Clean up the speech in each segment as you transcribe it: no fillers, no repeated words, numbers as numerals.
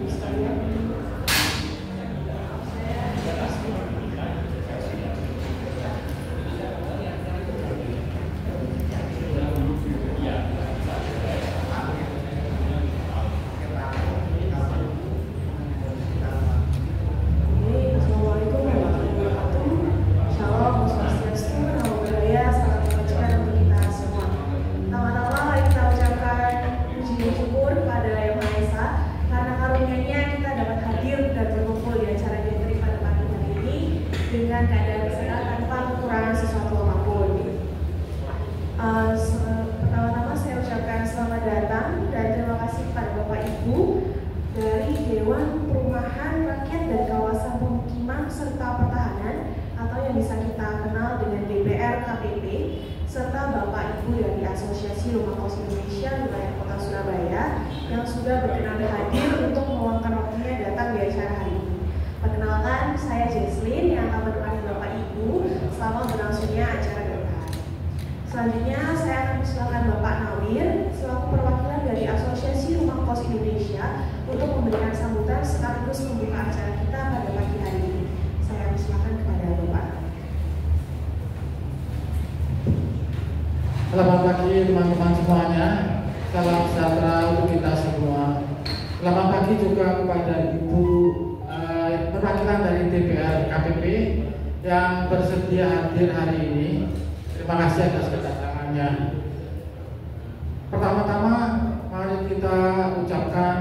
sekalian. Dengan keadaan sehat tanpa kekurangan sesuatu apapun. Pertama-tama saya ucapkan selamat datang dan terima kasih kepada Bapak Ibu dari Dewan Perumahan Rakyat dan Kawasan Pemukiman serta Pertahanan atau yang bisa kita kenal dengan DPR KPP, serta Bapak Ibu dari Asosiasi Rumah Kos Indonesia wilayah Kota Surabaya yang sudah berkenan hadir untuk meluangkan waktunya datang di acara hari ini. Perkenalkan, saya Jesslyn yang akan menemani Bapak Ibu selama berlangsungnya acara debat. Selanjutnya, saya akan persilakan Bapak Nawir selaku perwakilan dari Asosiasi Rumah Kos Indonesia untuk memberikan sambutan sekaligus membuka acara kita pada pagi hari ini. Saya persilakan kepada Bapak. Selamat pagi teman-teman semuanya. Salam sejahtera untuk kita semua. Selamat pagi juga kepada Ibu perwakilan dari DPR KPP yang bersedia hadir hari ini. Terima kasih atas kedatangannya. Pertama-tama mari kita ucapkan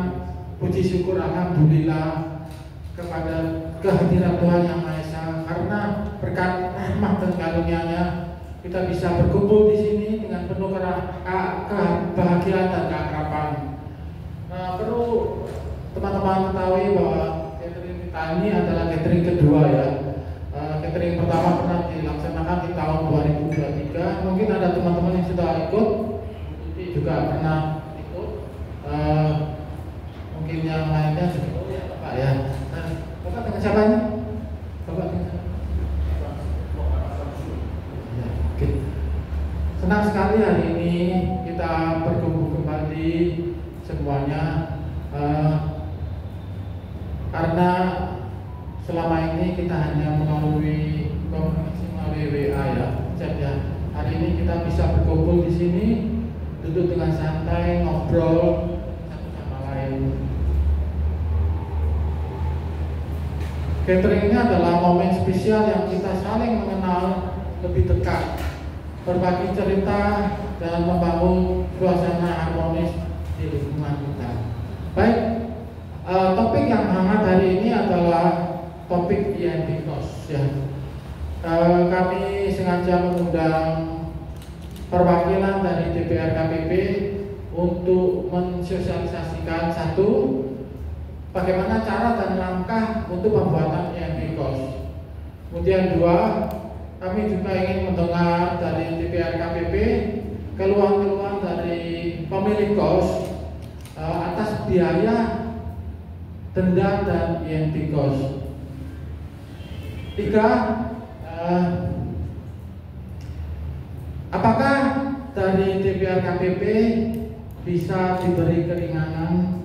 puji syukur alhamdulillah kepada kehadiran Tuhan Yang Maha Esa, karena berkat rahmat dan karunia-Nya kita bisa berkumpul di sini dengan penuh kebahagiaan dan keakraban. Perlu teman-teman ketahui bahwa ini adalah catering kedua ya. Catering pertama pernah dilaksanakan di tahun 2023. Mungkin ada teman-teman yang sudah ikut, ini juga pernah ikut. Mungkin yang lainnya juga Pak ya. Nah, Bapak dengan siapa ini? Bapak dengan siapa? Ya, oke. Senang sekali hari ini kita berkumpul kembali semuanya. Karena selama ini kita hanya melalui komunikasi melalui WA ya, chat ya. Hari ini kita bisa berkumpul di sini, duduk dengan santai, ngobrol satu sama lain. Catering ini adalah momen spesial yang kita saling mengenal lebih dekat, berbagi cerita dan membangun suasana harmonis di lingkungan kita. Baik. Topik yang hangat hari ini adalah topik IND Kos ya. Kami sengaja mengundang perwakilan dari DPR KPP untuk mensosialisasikan satu, bagaimana cara dan langkah untuk pembuatan IND Kos. Kemudian dua, kami juga ingin mendengar dari DPR KPP keluhan-keluhan dari pemilik kos atas biaya denda dan IND Kos. Tiga, apakah dari DPR KPP bisa diberi keringanan?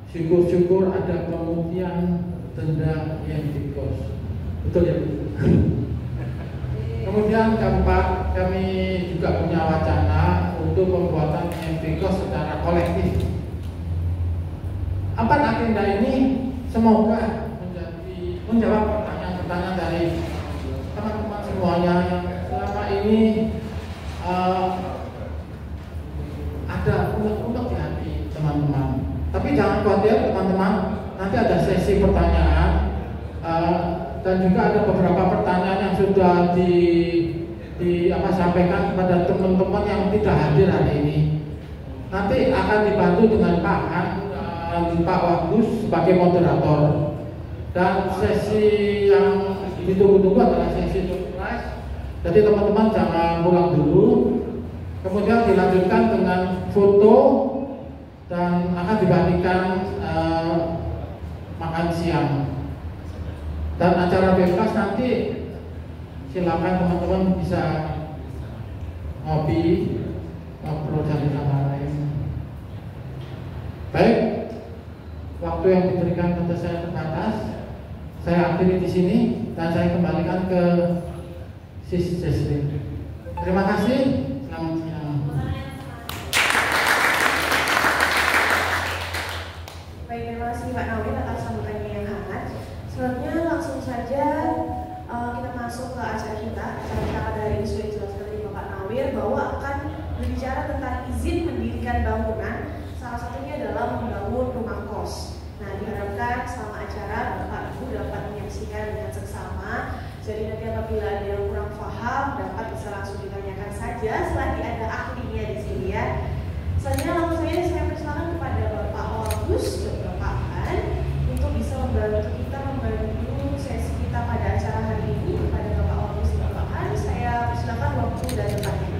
Syukur-syukur ada pemutihan denda IND Kos. Betul ya Bu? Kemudian keempat, kami juga punya wacana untuk pembuatan IND Kos secara kolektif. Apa agenda ini? Semoga menjawab pertanyaan-pertanyaan dari teman-teman semuanya yang selama ini ada unek-unek di hati teman-teman. Tapi jangan khawatir teman-teman, nanti ada sesi pertanyaan dan juga ada beberapa pertanyaan yang sudah sampaikan kepada teman-teman yang tidak hadir hari ini. Nanti akan dibantu dengan Pak Han dan Pak Wagus sebagai moderator. Dan sesi yang ditunggu-tunggu adalah sesi surprise. Jadi teman-teman jangan pulang dulu. Kemudian dilanjutkan dengan foto dan akan dibagikan makan siang. Dan acara bebas nanti silakan teman-teman bisa ngopi, ngobrol dari sama lain. Baik, waktu yang diberikan kepada saya terbatas. Saya akhiri di sini dan saya kembalikan ke Sis Jesslyn. Terima kasih. Selamat siang. Baik, terima kasih Pak Nawir atas sambutannya yang hangat. Selanjutnya langsung saja kita masuk ke acara kita. Acara kita dari sudah dijelaskan dari Bapak Nawir bahwa akan berbicara tentang izin mendirikan bangunan. Salah satunya adalah membangun rumah kos. Nah, diharapkan selama acara Bapak Ibu dapat menyaksikan dengan seksama. Jadi nanti apabila ada yang kurang paham dapat bisa langsung ditanyakan saja selagi ada ahlinya di sini ya. Selanjutnya langsung saja saya persilakan kepada Bapak Agus dan Bapak Han untuk bisa membantu kita membantu sesi kita pada acara hari ini. Kepada Bapak Agus dan Bapak Han, saya persilakan waktu dan tempatnya.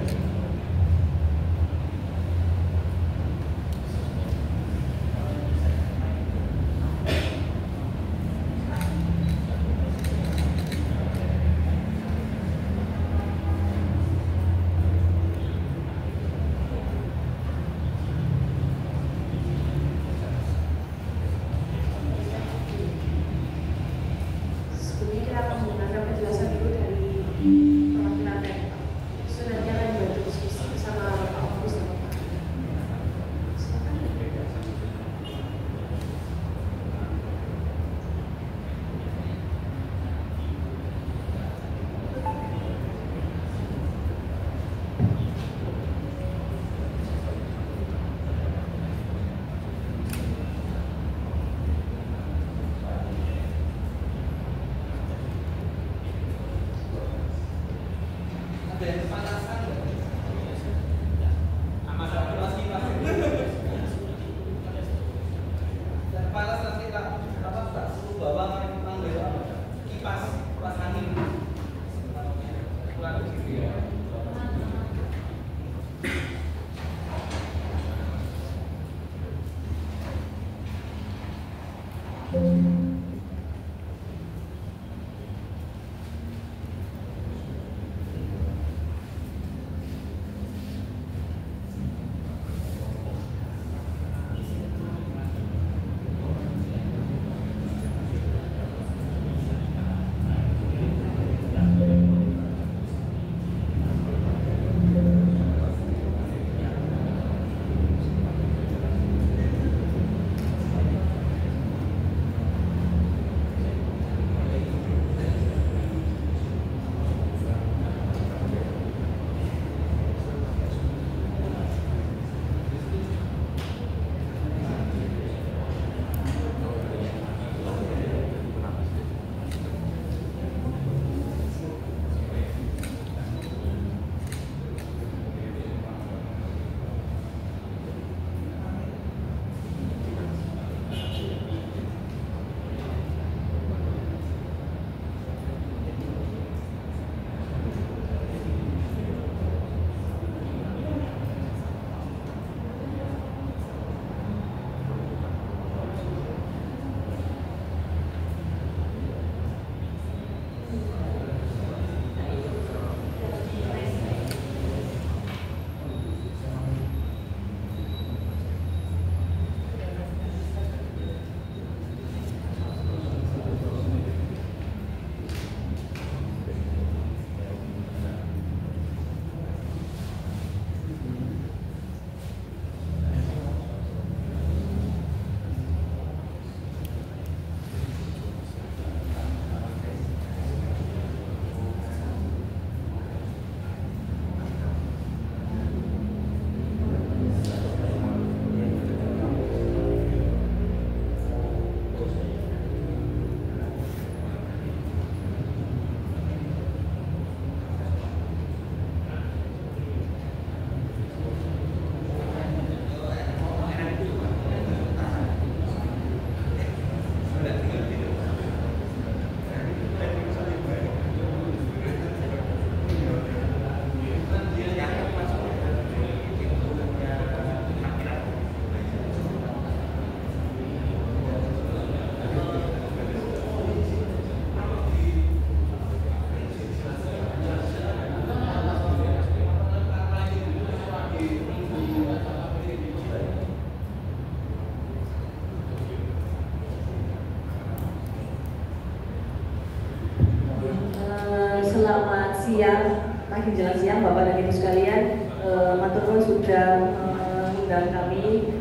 selamat siang, pagi menjelang siang Bapak dan Ibu sekalian. Matur nuwun sudah mengundang kami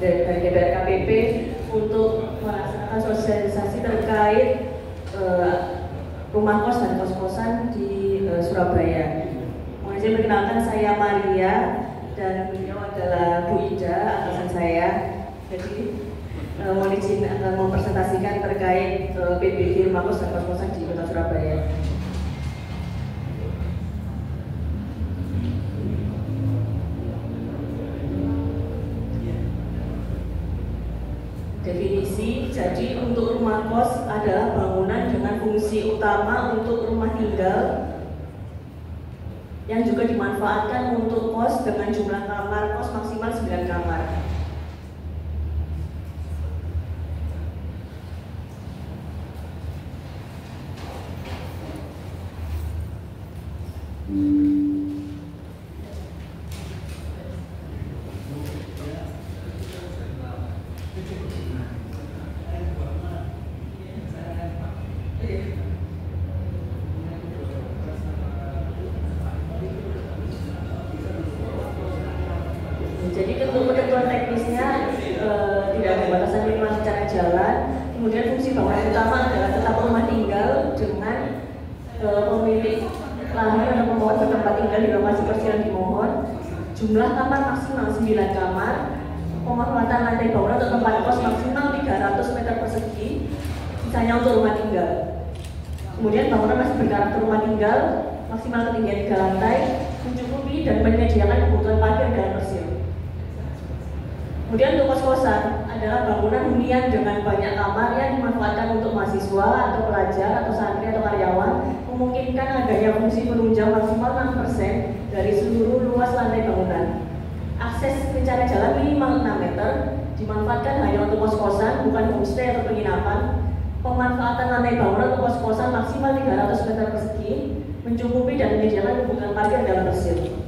dari DPR KPP untuk melaksanakan sosialisasi terkait rumah kos dan kos-kosan di Surabaya. Mohon izin perkenalkan, saya Maria dan beliau adalah Bu Ida, atasan saya. Jadi mohon izin akan mempresentasikan terkait PBG rumah kos dan kos-kosan di Kota Surabaya. Definisi, jadi untuk rumah kos adalah bangunan dengan fungsi utama untuk rumah tinggal yang juga dimanfaatkan untuk kos dengan jumlah kamar kos maksimal 9 kamar. Jadi ketentuan teknisnya tidak ada batasan minimal secara jalan. Kemudian fungsi bangunan utama adalah tetap rumah tinggal dengan pemilik lahan atau pemohon bertempat tinggal di lokasi persiapan dimohon. Jumlah kamar maksimal 9 kamar. Pemanfaatan lantai bangunan untuk tempat kos maksimal 300 meter persegi. Sisanya untuk rumah tinggal. Kemudian bangunan masih berkarakter rumah tinggal, maksimal ketinggian 3 lantai, mencukupi dan menyediakan kebutuhan parkir dan persil. Kemudian untuk kos-kosan adalah bangunan hunian dengan banyak kamar yang dimanfaatkan untuk mahasiswa atau pelajar atau santri atau karyawan, memungkinkan adanya fungsi penunjang maksimal 6% dari seluruh luas lantai bangunan. Akses secara jalan minimal 6 meter, dimanfaatkan hanya untuk kos-kosan, bukan homestay atau penginapan. Pemanfaatan lantai bangunan untuk kos-kosan maksimal 300 meter persegi, mencukupi dan menyediakan kebutuhan parkir dalam persil.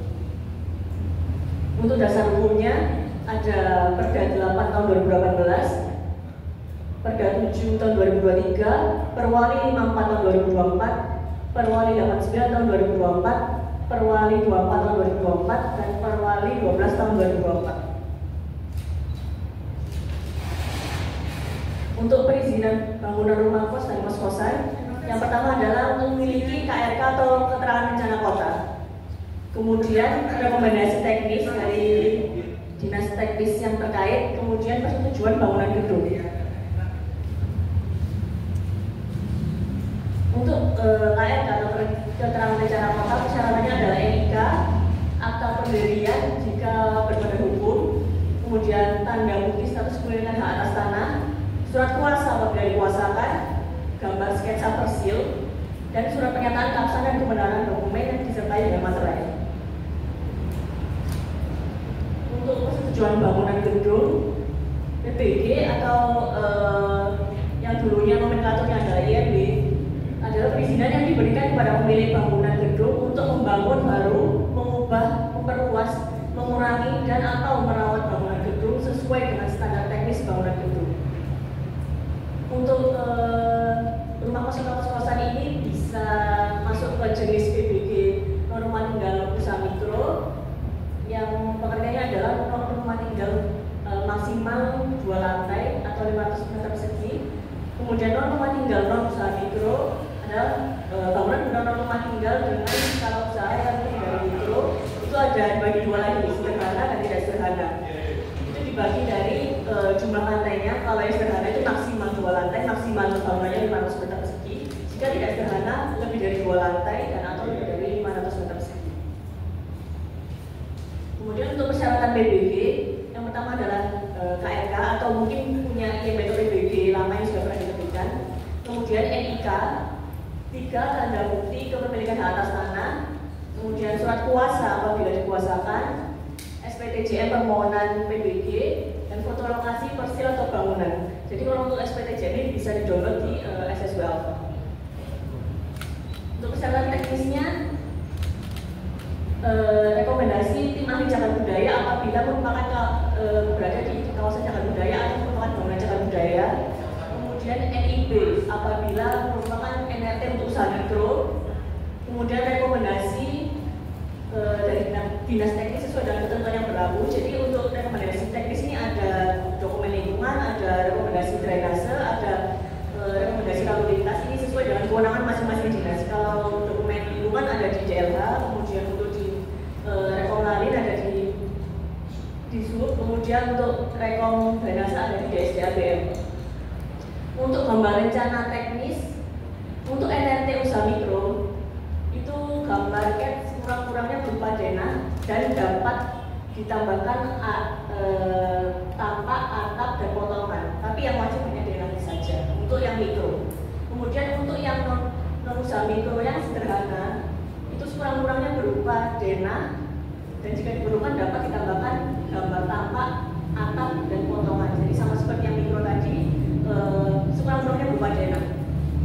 Untuk dasar hukumnya, ada Perda 8 tahun 2018, Perda 7 tahun 2023, Perwali 54 tahun 2024, Perwali 89 tahun 2024, Perwali 24 tahun 2024, dan Perwali 12 tahun 2024. Untuk perizinan bangunan rumah kos dan kos-kosan, yang pertama adalah untuk memiliki KRK atau keterangan rencana kota. Kemudian rekomendasi teknis dari dinas teknis yang terkait, kemudian persetujuan bangunan gedung. Untuk KRK atau keterangan rencana kota, persyaratannya adalah NIK, akta pendirian jika berbadan hukum, kemudian tanda bukti status kepemilikan hak atas tanah, surat kuasa apabila dikuasakan, gambar sketsa persil, dan surat pernyataan keabsahan dan kebenaran dokumen yang disertai dengan materai. Untuk persetujuan bangunan gedung, PBG atau yang dulunya nomenklaturnya adalah IMB, adalah perizinan yang diberikan kepada pemilik bangunan gedung untuk membangun baru, mengubah, memperluas, mengurangi, dan atau merawat bangunan gedung sesuai dengan standar teknis bangunan gedung. Untuk rumah kos-kosan ini bisa masuk ke jenis PBG norma tinggal usaha mikro, yang pengertiannya adalah rumah tinggal maksimal 2 lantai atau 500 meter persegi. Kemudian rumah tinggal non usaha mikro adalah bangunan rumah tinggal dengan skala usaha yang lebih dari mikro. Itu ada bagi 2 lagi, sederhana dan tidak sederhana. Itu dibagi dari jumlah lantainya. Kalau yang sederhana itu maksimal 2 lantai, maksimal bangunannya 500 meter persegi. Jika tidak sederhana, lebih dari 2 lantai dan atau lebih dari 500 meter persegi. Kemudian untuk persyaratan PBG, yang pertama adalah KRK atau mungkin punya IMB atau PBG lama yang sudah pernah diterbitkan. Kemudian NIK, 3 tanda bukti kepemilikan hak atas tanah. Kemudian surat kuasa apabila dikuasakan, SPTJM permohonan PBG, dan foto lokasi persil atau bangunan. Jadi kalau untuk SPTJM ini bisa di-download di SSW Alpha. Untuk persyaratan teknisnya, rekomendasi tim ahli cagar budaya apabila merupakan berada di kawasan cagar budaya atau merupakan bangunan cagar budaya. Kemudian NIB apabila merupakan NRT untuk usaha mikro. kemudian rekomendasi dari dinas teknis sesuai dengan ketentuan yang berlaku. Jadi untuk rekomendasi teknis ini ada dokumen lingkungan, ada rekomendasi drainase, ada rekomendasi lalu lintas. Ini sesuai dengan kewenangan masing-masing dinas. Kalau dokumen lingkungan ada di DLH, kemudian untuk di rekomlalin ada di SUB, kemudian untuk rekom drainase ada di DSDABM. Untuk gambar rencana teknis untuk NRT usaha mikro itu gambar CAD kurang-kurangnya berupa denah dan dapat ditambahkan tampak, atap, dan potongan. Tapi yang wajib hanya denah saja untuk yang mikro. Kemudian untuk yang non usaha mikro yang sederhana itu kurang-kurangnya berupa denah dan jika diperlukan dapat ditambahkan gambar tampak, atap, dan potongan. Jadi sama seperti yang mikro tadi, sekurang-kurangnya berupa denah.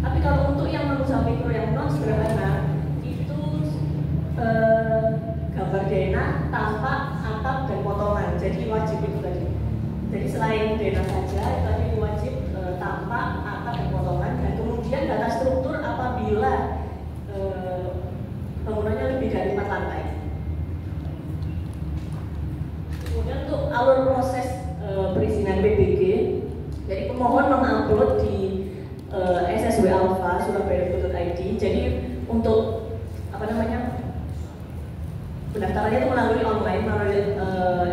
Tapi kalau untuk yang non usaha mikro yang non sederhana itu gambar denah, tampak, atap, dan potongan. Jadi wajib itu tadi. Jadi selain denah saja, itu tadi wajib tampak, atap, dan potongan. Dan kemudian data struktur apabila bangunannya lebih dari 4 lantai. Kemudian untuk alur proses perizinan PBG, jadi pemohon mengupload di SSW Alpha surabaya.id. Jadi untuk pendaftarannya itu melalui online melalui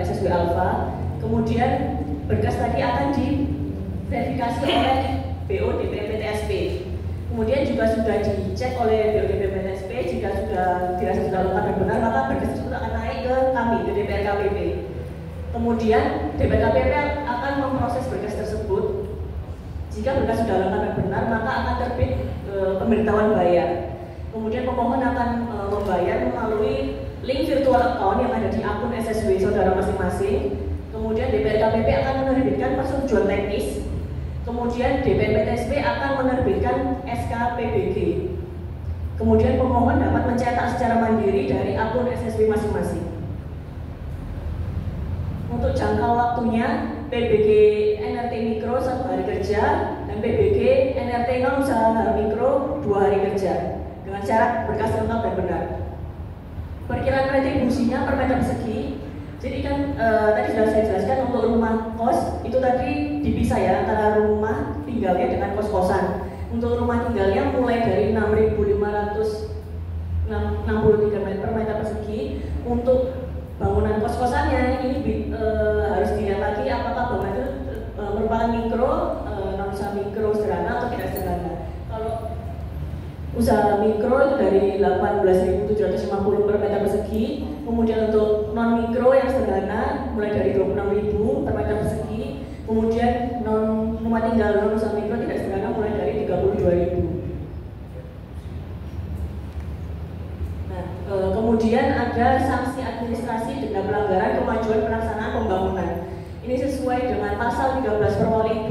SSW Alpha. Kemudian berkas tadi akan diverifikasi oleh BO DPMPTSP. Kemudian juga sudah dicek oleh BO DPMPTSP. Jika dirasa sudah lengkap dan benar, maka berkas tersebut akan naik ke kami, ke DPRKPP. Kemudian DPRKPP akan memproses berkas tersebut. Jika berkas sudah lengkap dan benar, maka akan terbit pemberitahuan bayar. Kemudian pemohon akan membayar melalui link virtual account yang ada di akun SSW saudara masing-masing. Kemudian DPRKPP akan menerbitkan persetujuan teknis. Kemudian DPMPTSP akan menerbitkan SK PBG. Kemudian pemohon dapat mencetak secara mandiri dari akun SSW masing-masing. Untuk jangka waktunya, PBG NRT Mikro 1 hari kerja dan PBG NRT non usaha mikro 2 hari kerja dengan syarat berkas lengkap dan benar. Perkiraan retribusinya per meter persegi. Jadi kan tadi sudah saya jelaskan untuk rumah kos itu tadi dipisah ya antara rumah tinggalnya dengan kos-kosan. Untuk rumah tinggalnya mulai dari 6.563 per meter persegi. Untuk bangunan kos-kosannya ini harus dilihat lagi apakah bangunan itu merupakan mikro, non usaha mikro sederhana atau tidak sederhana. Kalau usaha mikro itu dari 18.750 per meter persegi, kemudian untuk non mikro yang sederhana mulai dari 26.000 per meter persegi, kemudian non rumah tinggal non usaha mikro tidak sederhana mulai dari 32.000. Kemudian ada sanksi administrasi denda pelanggaran kemajuan pelaksanaan pembangunan. Ini sesuai dengan pasal 13 Perwali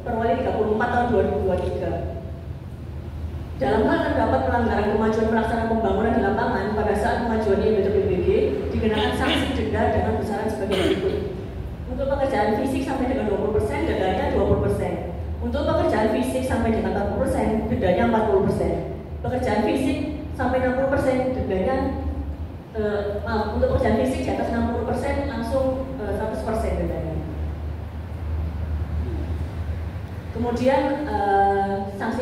34 tahun 2023. Dalam hal terdapat pelanggaran kemajuan pelaksanaan pembangunan di lapangan pada saat kemajuan IMB PBG dikenakan sanksi denda dengan besaran sebagai berikut. Untuk pekerjaan fisik sampai dengan 20%, dendanya 20%. Untuk pekerjaan fisik sampai dengan 40%, dendanya 40%. Pekerjaan fisik sampai 60%, dendanya untuk pekerjaan fisik di atas 60% langsung 100% dendanya. Kemudian sanksi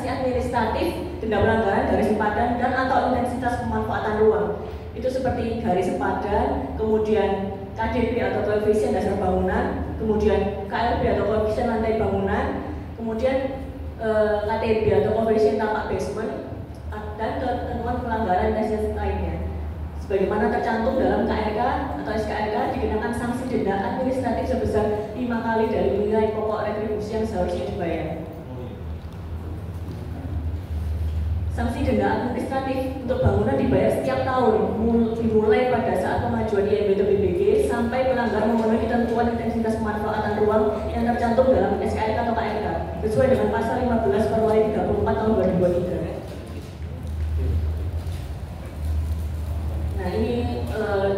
administratif denda pelanggaran garis sepadan dan atau intensitas pemanfaatan ruang. Itu seperti garis sepadan, kemudian KDB atau koefisien dasar bangunan, kemudian KLB atau koefisien lantai bangunan, kemudian KTB atau koefisien tapak basement, dan ketentuan pelanggaran teknis lainnya. Sebagaimana tercantum dalam KRK atau SKRK dikenakan sanksi denda administratif sebesar 5 kali dari nilai pokok retribusi yang seharusnya dibayar. Sanksi denda administratif untuk bangunan dibayar setiap tahun dimulai pada saat pengajuan IMB PBG sampai pelanggar memenuhi ketentuan intensitas pemanfaatan ruang yang tercantum dalam SKRK atau KRK sesuai dengan pasal 15 Perwali 34 tahun 2023. Nah ini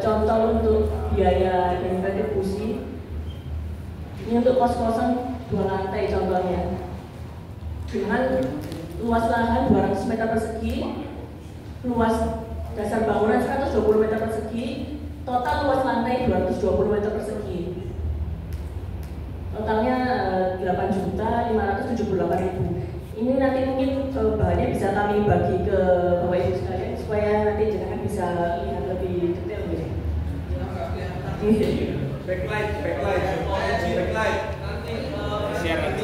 contoh untuk biaya dan retribusi. Ini untuk kos-kosan 2 lantai contohnya dengan luas lahan total 200 meter persegi, luas dasar bangunan 120 meter persegi, total luas lantai 220 meter persegi. Totalnya 8.578.000. Ini nanti mungkin bahannya bisa kami bagi ke Bapak Ibu sekalian supaya nanti jenengan bisa lihat lebih detail gitu. Backlight. Nanti share nanti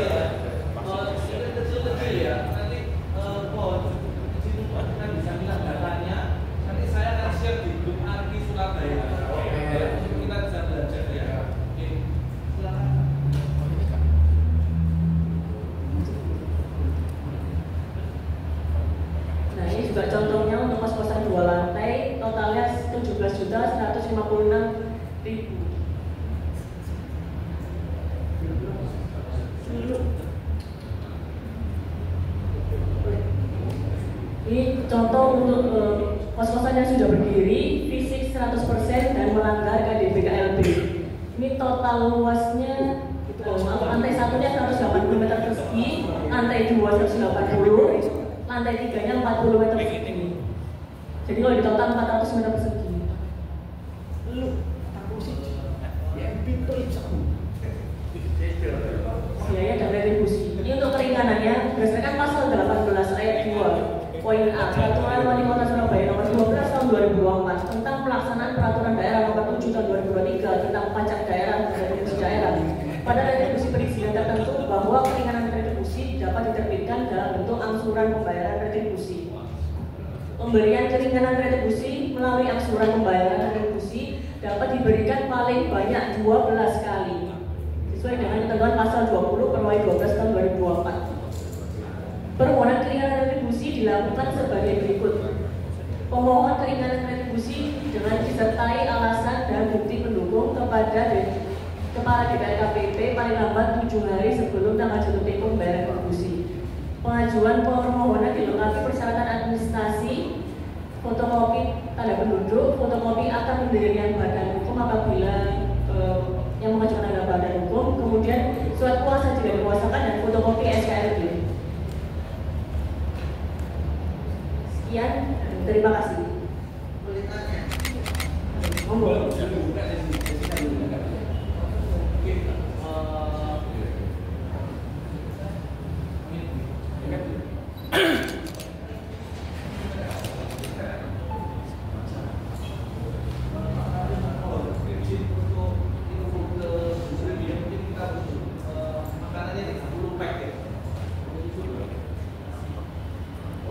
kecil-kecil ya. Nanti kecil kan bisa bilang datanya. Nanti saya akan share di grup Arki Surabaya. Kita bisa belajar ya. Oke. Silakan. Nah ini juga contohnya untuk kos-kosan 2 lantai, totalnya 17.156.000. Ini contoh untuk kos-kosan yang sudah berdiri, fisik 100% dan melanggar KDB KLB. Ini total luasnya, lantai satunya 180 meter persegi, lantai 2 180, lantai 3-nya 40 meter persegi. Jadi kalau di total 400 meter persegi. Biaya dan retribusi. Ini untuk keringanannya berdasarkan pasal 18 ayat 2 poin A Peraturan Wali Kota Surabaya nomor 12 tahun 2024 tentang pelaksanaan peraturan daerah nomor 7 tahun 2023 tentang pajak daerah dan retribusi daerah. Pada retribusi perizinan tertentu bahwa keringanan retribusi dapat diterbitkan dalam bentuk angsuran pembayaran retribusi. Pemberian keringanan retribusi melalui angsuran pembayaran retribusi dapat diberikan paling banyak 12 kali sesuai dengan ketentuan pasal 20 Perwali 12 tahun 2024. Permohonan keringanan retribusi dilakukan sebagai berikut. Pemohon keringanan retribusi dengan disertai alasan dan bukti pendukung kepada Kepala DPR KPP paling lambat 7 hari sebelum tanggal jatuh tempo pembayaran retribusi. Pengajuan permohonan dilengkapi persyaratan administrasi, fotokopi tanda penduduk, fotokopi akta pendirian badan hukum apabila yang mengajukan ada badan hukum, kemudian surat kuasa jika dikuasakan dan fotokopi SKRD. Sekian, terima kasih. Monggo.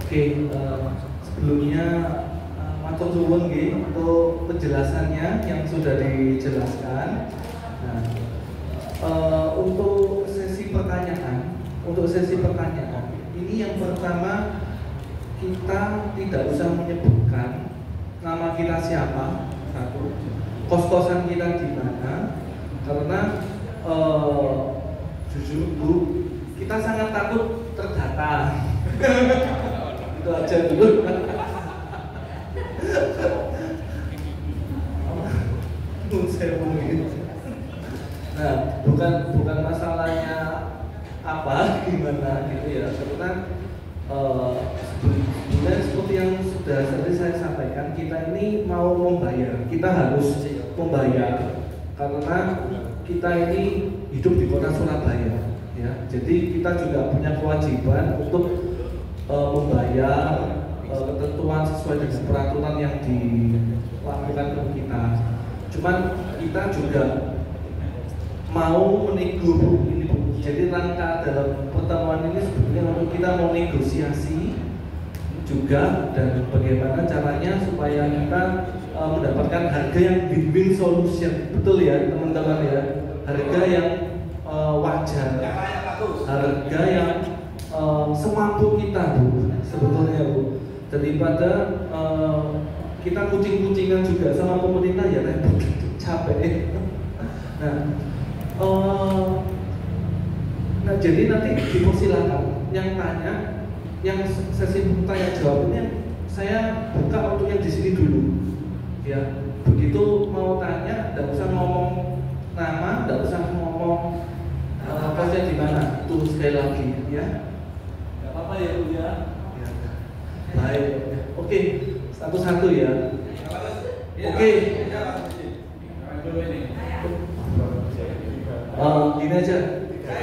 Oke, sebelumnya matur suwun nggih untuk penjelasannya yang sudah dijelaskan. Nah, untuk sesi pertanyaan, ini yang pertama kita tidak usah menyebutkan nama kita siapa, satu, kos-kosan kita di mana, karena jujur Bu, kita sangat takut terdata. Itu aja dulu. Nah, bukan masalahnya apa gimana gitu ya, karena sebenarnya seperti yang sudah tadi saya sampaikan, kita ini mau membayar, kita harus membayar karena kita ini hidup di kota Surabaya ya, jadi kita juga punya kewajiban untuk membayar ketentuan sesuai dengan peraturan yang dilakukan ke kita. Cuman kita juga mau menego ini Bu. Jadi rangka dalam pertemuan ini sebetulnya untuk kita mau negosiasi juga dan bagaimana caranya supaya kita mendapatkan harga yang win-win solution. Betul ya teman-teman ya. Harga yang wajar. Harga yang semampu kita Bu, sebetulnya Bu, daripada kita kucing-kucingan juga sama pemerintah ya repot, capek. Nah jadi nanti dipersilakan yang tanya, yang sesi tanya jawab ini saya buka untuk yang di sini dulu ya. Begitu mau tanya, tidak usah ngomong nama, tidak usah ngomong kosnya di mana, itu sekali lagi ya. Apa ya Bu ya? Baik. Oke, satu-satu ya. Oke. Gini aja.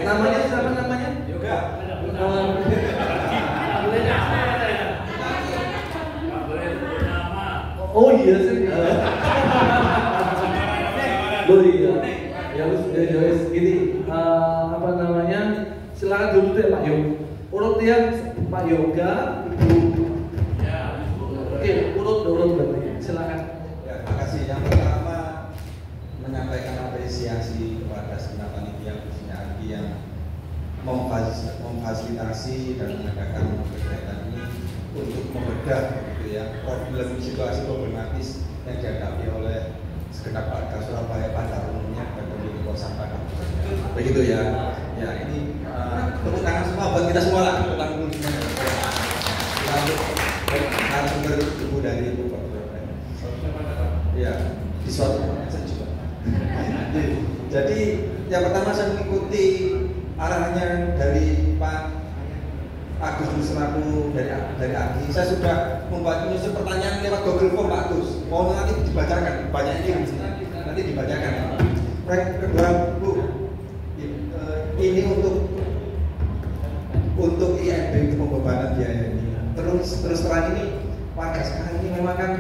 Namanya siapa namanya? Yoga. Oh iya sih. Oh iya. Ya wis gini. Apa namanya? Silakan dulu deh Pak Yoga. Urut ya Pak Yoga, Ibu. Oke, urut berarti. Silakan. Ya, terima kasih. Yang pertama menyampaikan apresiasi kepada segenap panitia khususnya Agi yang memfasilitasi dan mengadakan kegiatan ini untuk membedah gitu ya problem situasi problematis yang dihadapi oleh segenap warga Surabaya pada umumnya dan pemilik kosan pada khususnya. Begitu ya. Ya ini tepuk tangan semua buat kita semua lah. Tepuk tangan dulu semuanya. Lalu narasumber ibu dari ibu Pak. Ya, di suatu saya juga. Jadi yang pertama saya mengikuti arahannya dari Pak Agus selaku dari Agi. Saya sudah menyusun pertanyaan lewat Google Form Pak Agus. Mau nanti dibacakan, banyak ini nanti dibacakan. Yang kedua Bu, ini untuk IMB untuk pembebanan biaya ini. Terus terang ini warga sekarang ini memang kan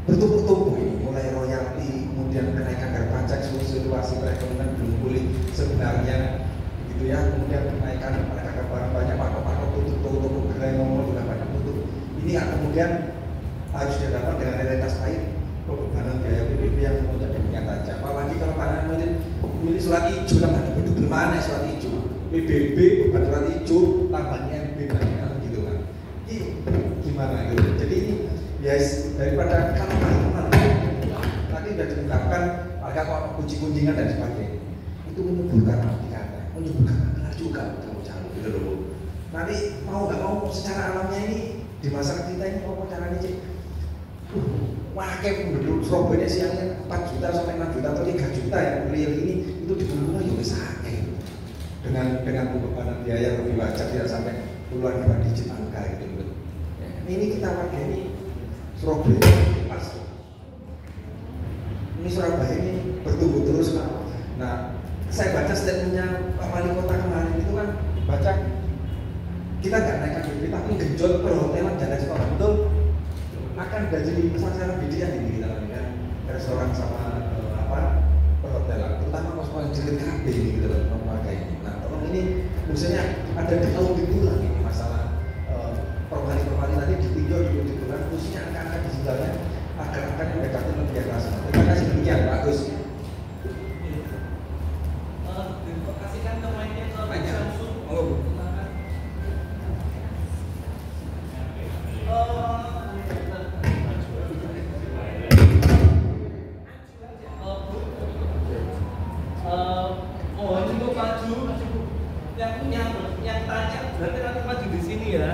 bertumpuk-tumpuk ini, mulai royalti, kemudian kenaikan harga pajak, situasi perekonomian belum pulih sebenarnya, gitu ya. Kemudian kenaikan harga barang banyak, pakok-pakok tutup, gerai mall juga banyak tutup. Ini yang kemudian harus dihadapkan dengan realitas lain, pembebanan biaya PBB yang kemudian demikian saja. Apalagi kalau kalian milih surat hijau, kan ada betul mana surat hijau, PBB beban surat hijau, tambahnya MB gitu kan. Ini gimana gitu? Jadi ini yes, daripada kalau tadi sudah diungkapkan harga kunci-kuncingan dan sebagainya, itu menimbulkan masalah juga kalau calon gitu loh. Nanti mau nggak mau secara alamnya ini di masyarakat kita ini mau caranya sih, wah kayak penduduk Surabaya siangnya 4 juta sampai 6 juta atau 3 juta yang real ini itu di rumah ya bisa dengan pembebanan biaya lebih wajar tidak sampai puluhan ribu digit angka gitu. Ya, ini kita pakai ini Surabaya pas. Ini Surabaya ini bertumbuh terus Pak. Nah, saya baca statementnya Pak Wali Kota kemarin itu kan baca kita nggak naikkan BPP tapi genjot perhotelan dan restoran betul akan jadi sasaran bidikan ini kita kan restoran sama perhotelan terutama kos-kosan jilid KB ini gitu loh memakai ini. Nah, tolong ini maksudnya ada di audit ulang ini masalah perwali tadi ditinjau di bulan khususnya angka-angka digitalnya agar akan mendekati lebih keras. Terima kasih demikian Pak Agus. Kasihkan ke mic-nya ke Pak Syamsul. Mohon untuk maju. Yang tanya berarti nanti maju di sini ya,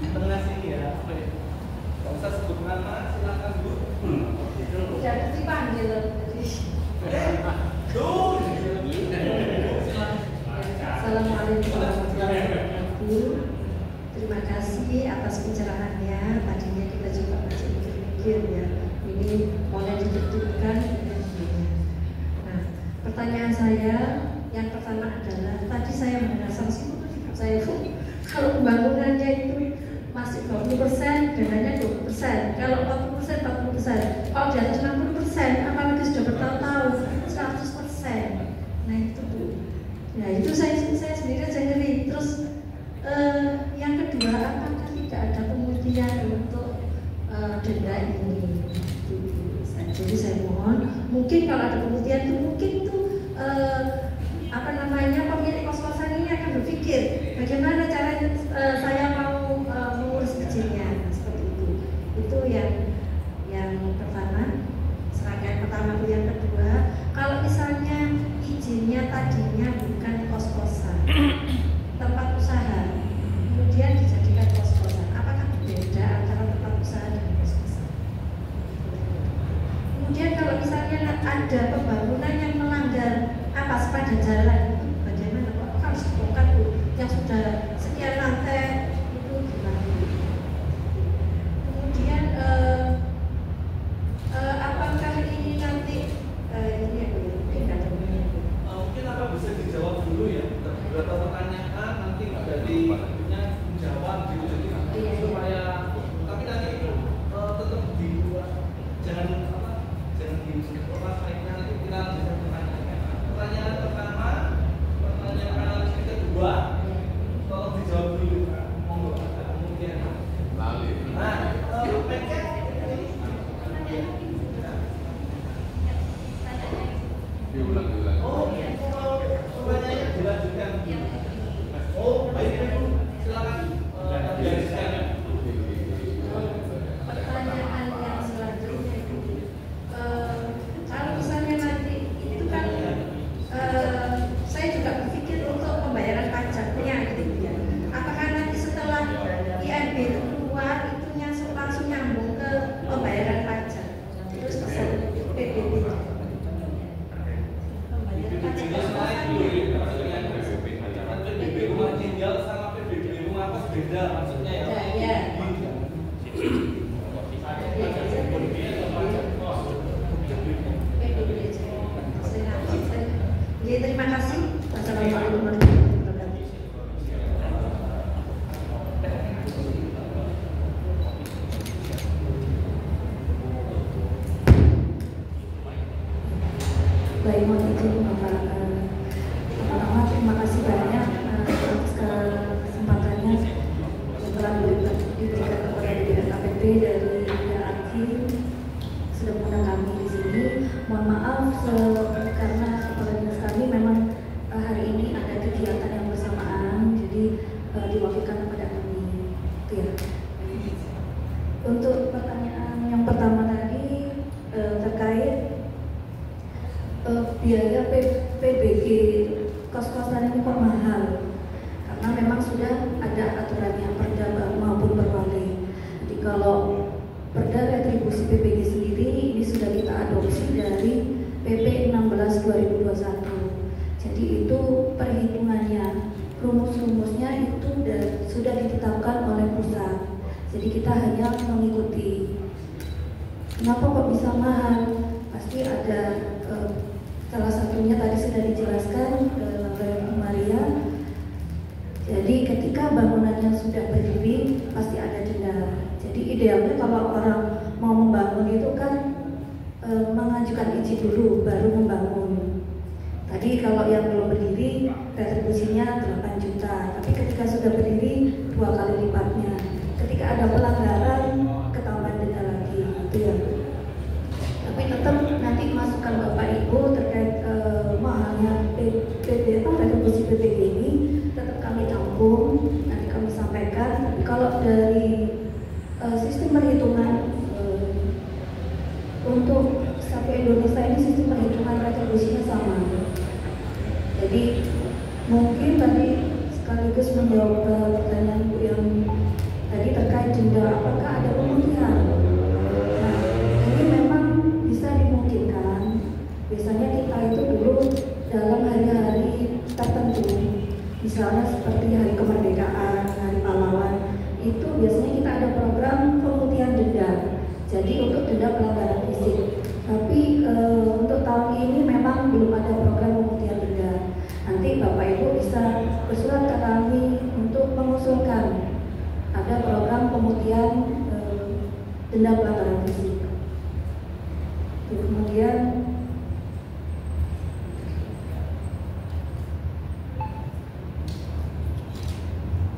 di tengah sini ya. Gak usah sebut nama, silakan Bu. Jangan dipanggil. Assalamualaikum warahmatullahi wabarakatuh. Terima kasih atas pencerahannya. Tadinya kita juga masih mikir-mikir ya. Ini mulai ditentukan. Nah, pertanyaan saya yang pertama adalah tadi saya mendengar saya kalau pembangunannya itu masih 20%, dananya 20%. Kalau 40%, 40%. Kalau di atas 60%, apalagi sudah bertahun-tahun 100%. Nah itu Bu. Nah itu saya sendiri aja ngeri. Terus yang kedua, apakah tidak ada pemutihan untuk denda ini? Jadi saya mohon, mungkin kalau ada pemutihan itu mungkin itu pemilik kos-kosan ini akan berpikir bagaimana cara saya mau mengurus izinnya seperti itu. Itu yang pertama, serangkaian pertama. Yang kedua, kalau misalnya izinnya tadinya bukan kos-kosan, tempat usaha, kemudian dijadikan kos-kosan, apakah berbeda antara tempat usaha dan kos-kosan? Kemudian kalau misalnya ada pembangunan yang melanggar apa sepadan jalan, itu bagaimana? Kok harus dibongkar Bu? Yang sudah Baik Ibu, silakan. Pertanyaan yang selanjutnya itu, kalau misalnya nanti itu kan saya juga berpikir untuk pembayaran pajaknya gitu ya. Apakah nanti setelah INB itu keluar itunya langsung nyambung ke pembayaran pajak, terus bisa PBB. Pembayaran pajak PBB rumah tinggal sama PBB rumah kos beda maksudnya ya? ya. Ya, terima kasih. Wassalamualaikum warahmatullahi wabarakatuh. Baik, mohon izin Bapak. Pertama, terima kasih banyak atas kesempatannya yang telah diberikan kepada Dinas KPP dari ARKI sudah mengundang kami di sini. Mohon maaf karena kepala dinas kami memang hari ini ada kegiatan yang bersamaan, jadi diwakilkan kepada kami. Itu ya. Untuk pertanyaan yang pertama tadi terkait biaya PBG kos-kosan ini kok mahal, karena memang sudah ada aturannya Perda maupun Perwali. Jadi kalau Perda retribusi PBG sendiri ini sudah kita adopsi dari PP 16 2021. Jadi itu perhitungannya, rumus-rumusnya itu sudah ditetapkan oleh pusat. Jadi kita hanya mengikuti. Kenapa kok bisa mahal? Pasti ada salah satunya tadi sudah dijelaskan oleh Maria. Jadi ketika bangunannya sudah berdiri pasti ada denda. Jadi idealnya kalau orang mau membangun itu kan mengajukan izin dulu baru membangun. Tadi kalau yang belum berdiri retribusinya 8 juta, tapi ketika sudah berdiri 2 kali lipatnya. Ketika ada pelanggaran ketahuan denda lagi, gitu ya. Tapi tetap nanti masukan Bapak Ibu terkait mahalnya retribusi PBG ini tetap kami tampung, nanti kami sampaikan. Tapi kalau dari sistem perhitungan untuk Sapi Indonesia ini sistem perhitungan retribusinya sama. Jadi mungkin tadi sekaligus menjawab pertanyaan Bu yang tadi terkait denda, apakah ada pemutihan? Nah, ini memang bisa dimungkinkan. Biasanya kita itu dulu dalam hari-hari tertentu, misalnya seperti hari kemerdekaan, hari pahlawan, itu biasanya kita ada program pemutihan denda. Jadi untuk denda pelanggaran fisik. Tapi untuk tahun ini memang belum ada program pemutihan denda. Nanti Bapak Ibu bisa bersurat ke kami untuk mengusulkan ada program pemutihan denda pelanggaran fisik. Kemudian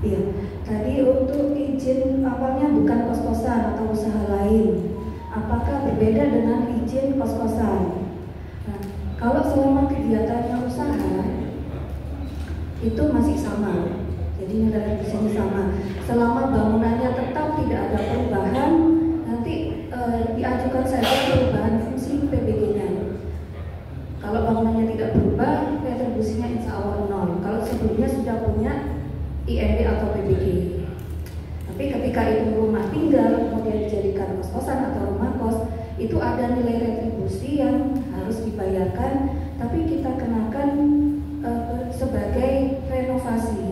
iya, tadi untuk izin awalnya bukan kos-kosan atau usaha lain. Apakah berbeda dengan izin kos-kosan? Nah, kalau selama kegiatannya usaha itu masih sama. Jadi nilai retribusinya sama. Selama bangunannya tetap tidak ada perubahan, nanti diajukan saja perubahan fungsi PBG-nya. Kalau bangunannya tidak berubah, retribusinya insya Allah 0. Kalau sebelumnya sudah punya INB atau PBG. Tapi ketika itu rumah tinggal kemudian dijadikan kos-kosan atau rumah kos, itu ada nilai retribusi yang harus dibayarkan, tapi kita kenakan sebagai renovasi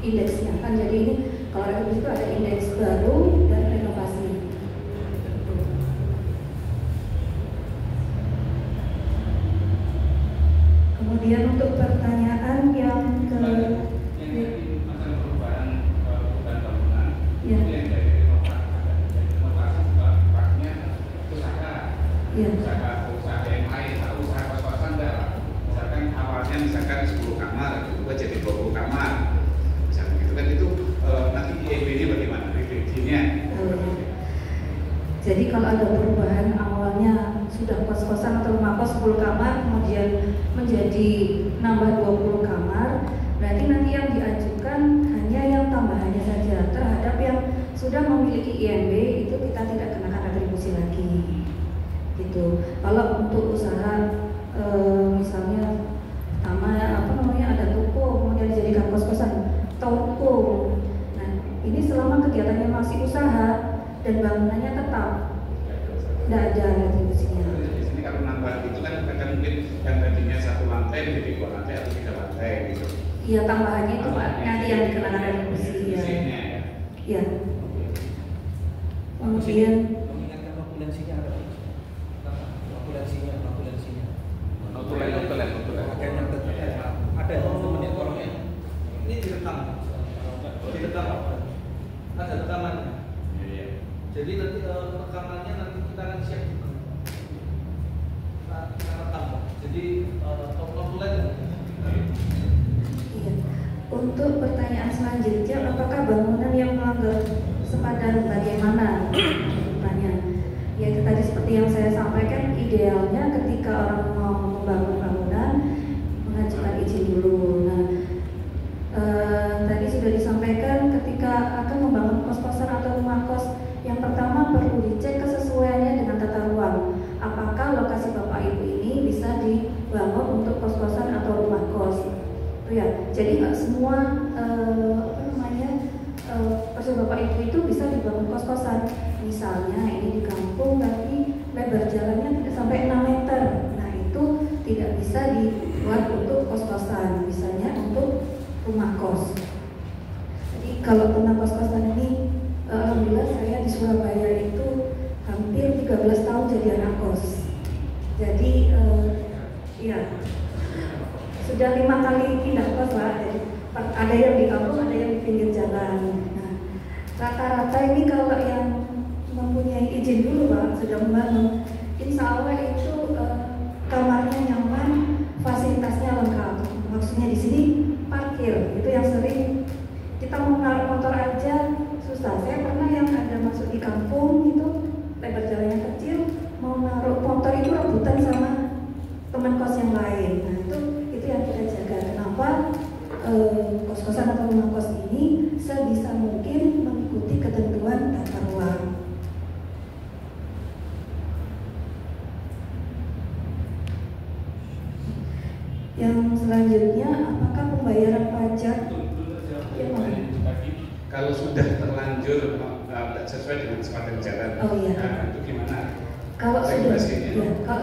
indeksnya kan. Jadi ini kalau retribusi itu ada indeks baru dan renovasi. Kemudian untuk pertanyaan yang ke ya. Usaha yang lain, usaha kos-kosan enggak. Misalkan awalnya misalkan 10 kamar, itu jadi 20 kamar. Misalkan gitu kan, itu nanti INB-nya bagaimana? Retribusinya? Jadi kalau ada perubahan awalnya sudah kos-kosan atau rumah kos 10 kamar kemudian menjadi nambah 20 kamar, berarti nanti yang diajukan memiliki IMB itu kita tidak kenakan retribusi lagi, gitu. Kalau untuk usaha misalnya pertama ada toko kemudian dijadikan kos-kosan, toko. Nah ini selama kegiatannya masih usaha dan bangunannya tetap, tidak ada retribusinya. Di sini kalau nambah itu kan kadang mungkin yang tadinya 1 lantai menjadi 2 lantai atau 3 lantai gitu. Iya, tambahannya itu Pak, nanti yang dikenakan retribusi ya. Iya. Kemudian mengingatkan notulensinya ada. Notulensinya. Ada teman-teman yang tolong ya. Ini direkam. Ada rekamannya. Iya. Jadi nanti rekamannya nanti kita akan siap juga. Kita rekam. Jadi notulen. iya. Untuk pertanyaan selanjutnya, apakah bangunan yang melanggar sepadan bagaimana? Ya itu tadi seperti yang saya sampaikan, idealnya ketika orang mau membangun bangunan mengajukan izin dulu. Nah, tadi sudah disampaikan ketika akan membangun kos-kosan atau rumah kos, yang pertama perlu dicek kesesuaiannya dengan tata ruang. Apakah lokasi Bapak Ibu ini bisa dibangun untuk kos-kosan atau rumah kos? Itu ya. Jadi nggak semua kos Bapak Ibu itu bisa dibangun kos-kosan. Misalnya ini di kampung tapi lebar jalannya tidak sampai 6 meter. Nah itu tidak bisa dibuat untuk kos-kosan, misalnya untuk rumah kos. Jadi kalau tentang kos-kosan ini, alhamdulillah saya di Surabaya itu hampir 13 tahun jadi anak kos. Jadi ya sudah 5 kali pindah kos lah. Jadi ada yang di kampung, ada yang di pinggir jalan. Nah rata-rata ini kalau yang mempunyai izin dulu Pak, sudah membangun, insya Allah itu kamarnya nyaman, fasilitasnya lengkap. Maksudnya di sini parkir, itu yang sering kita mau naruh motor aja susah. Saya pernah yang ada masuk di kampung itu lebar jalannya kecil, mau naruh motor itu rebutan sama teman kos yang lain. Nah itu yang kita jaga. Kenapa kos-kosan atau rumah kos ini sebisa mungkin mengikuti ketentuan tata ruang. Yang selanjutnya, apakah pembayaran pajak kalau sudah terlanjur sesuai dengan sepadan jalan, itu gimana? Kalau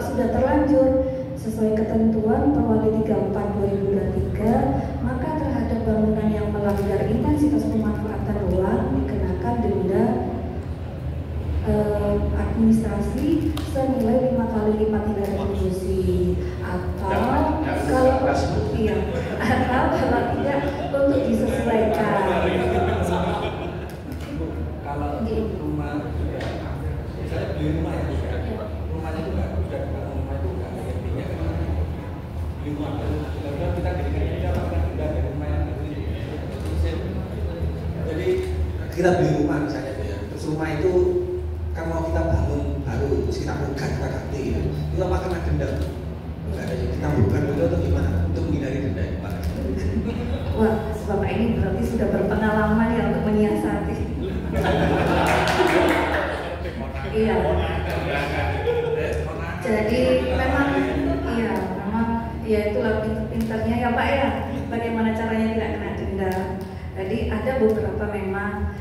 sudah terlanjur sesuai ketentuan Perwali 34/2023, maka terhadap bangunan yang melanggar intensitas pemanfaatan ruang dikenakan denda administrasi senilai 5 kali lipat nilai retribusi, atau kalau tidak untuk disesuaikan. Kalau rumah, saya beli rumah ya, rumahnya itu nggak sudah dibangun, rumah itu nggak ada intinya kan beli rumah, lalu kita dapatkan juga dari rumah yang itu. Jadi kita beli rumah misalnya ya, terus rumah itu kan mau kita bangun baru, terus kita buka, kita ganti ya. Itu apa kena denda? Enggak ada, kita bukan dulu atau gimana? Untuk menghindari denda itu Pak. Wah, Bapak ini berarti sudah berpengalaman ya untuk menyiasati. Iya. Jadi memang ya itulah pintar-pintarnya ya Pak ya. Bagaimana caranya tidak kena denda. Jadi ada beberapa memang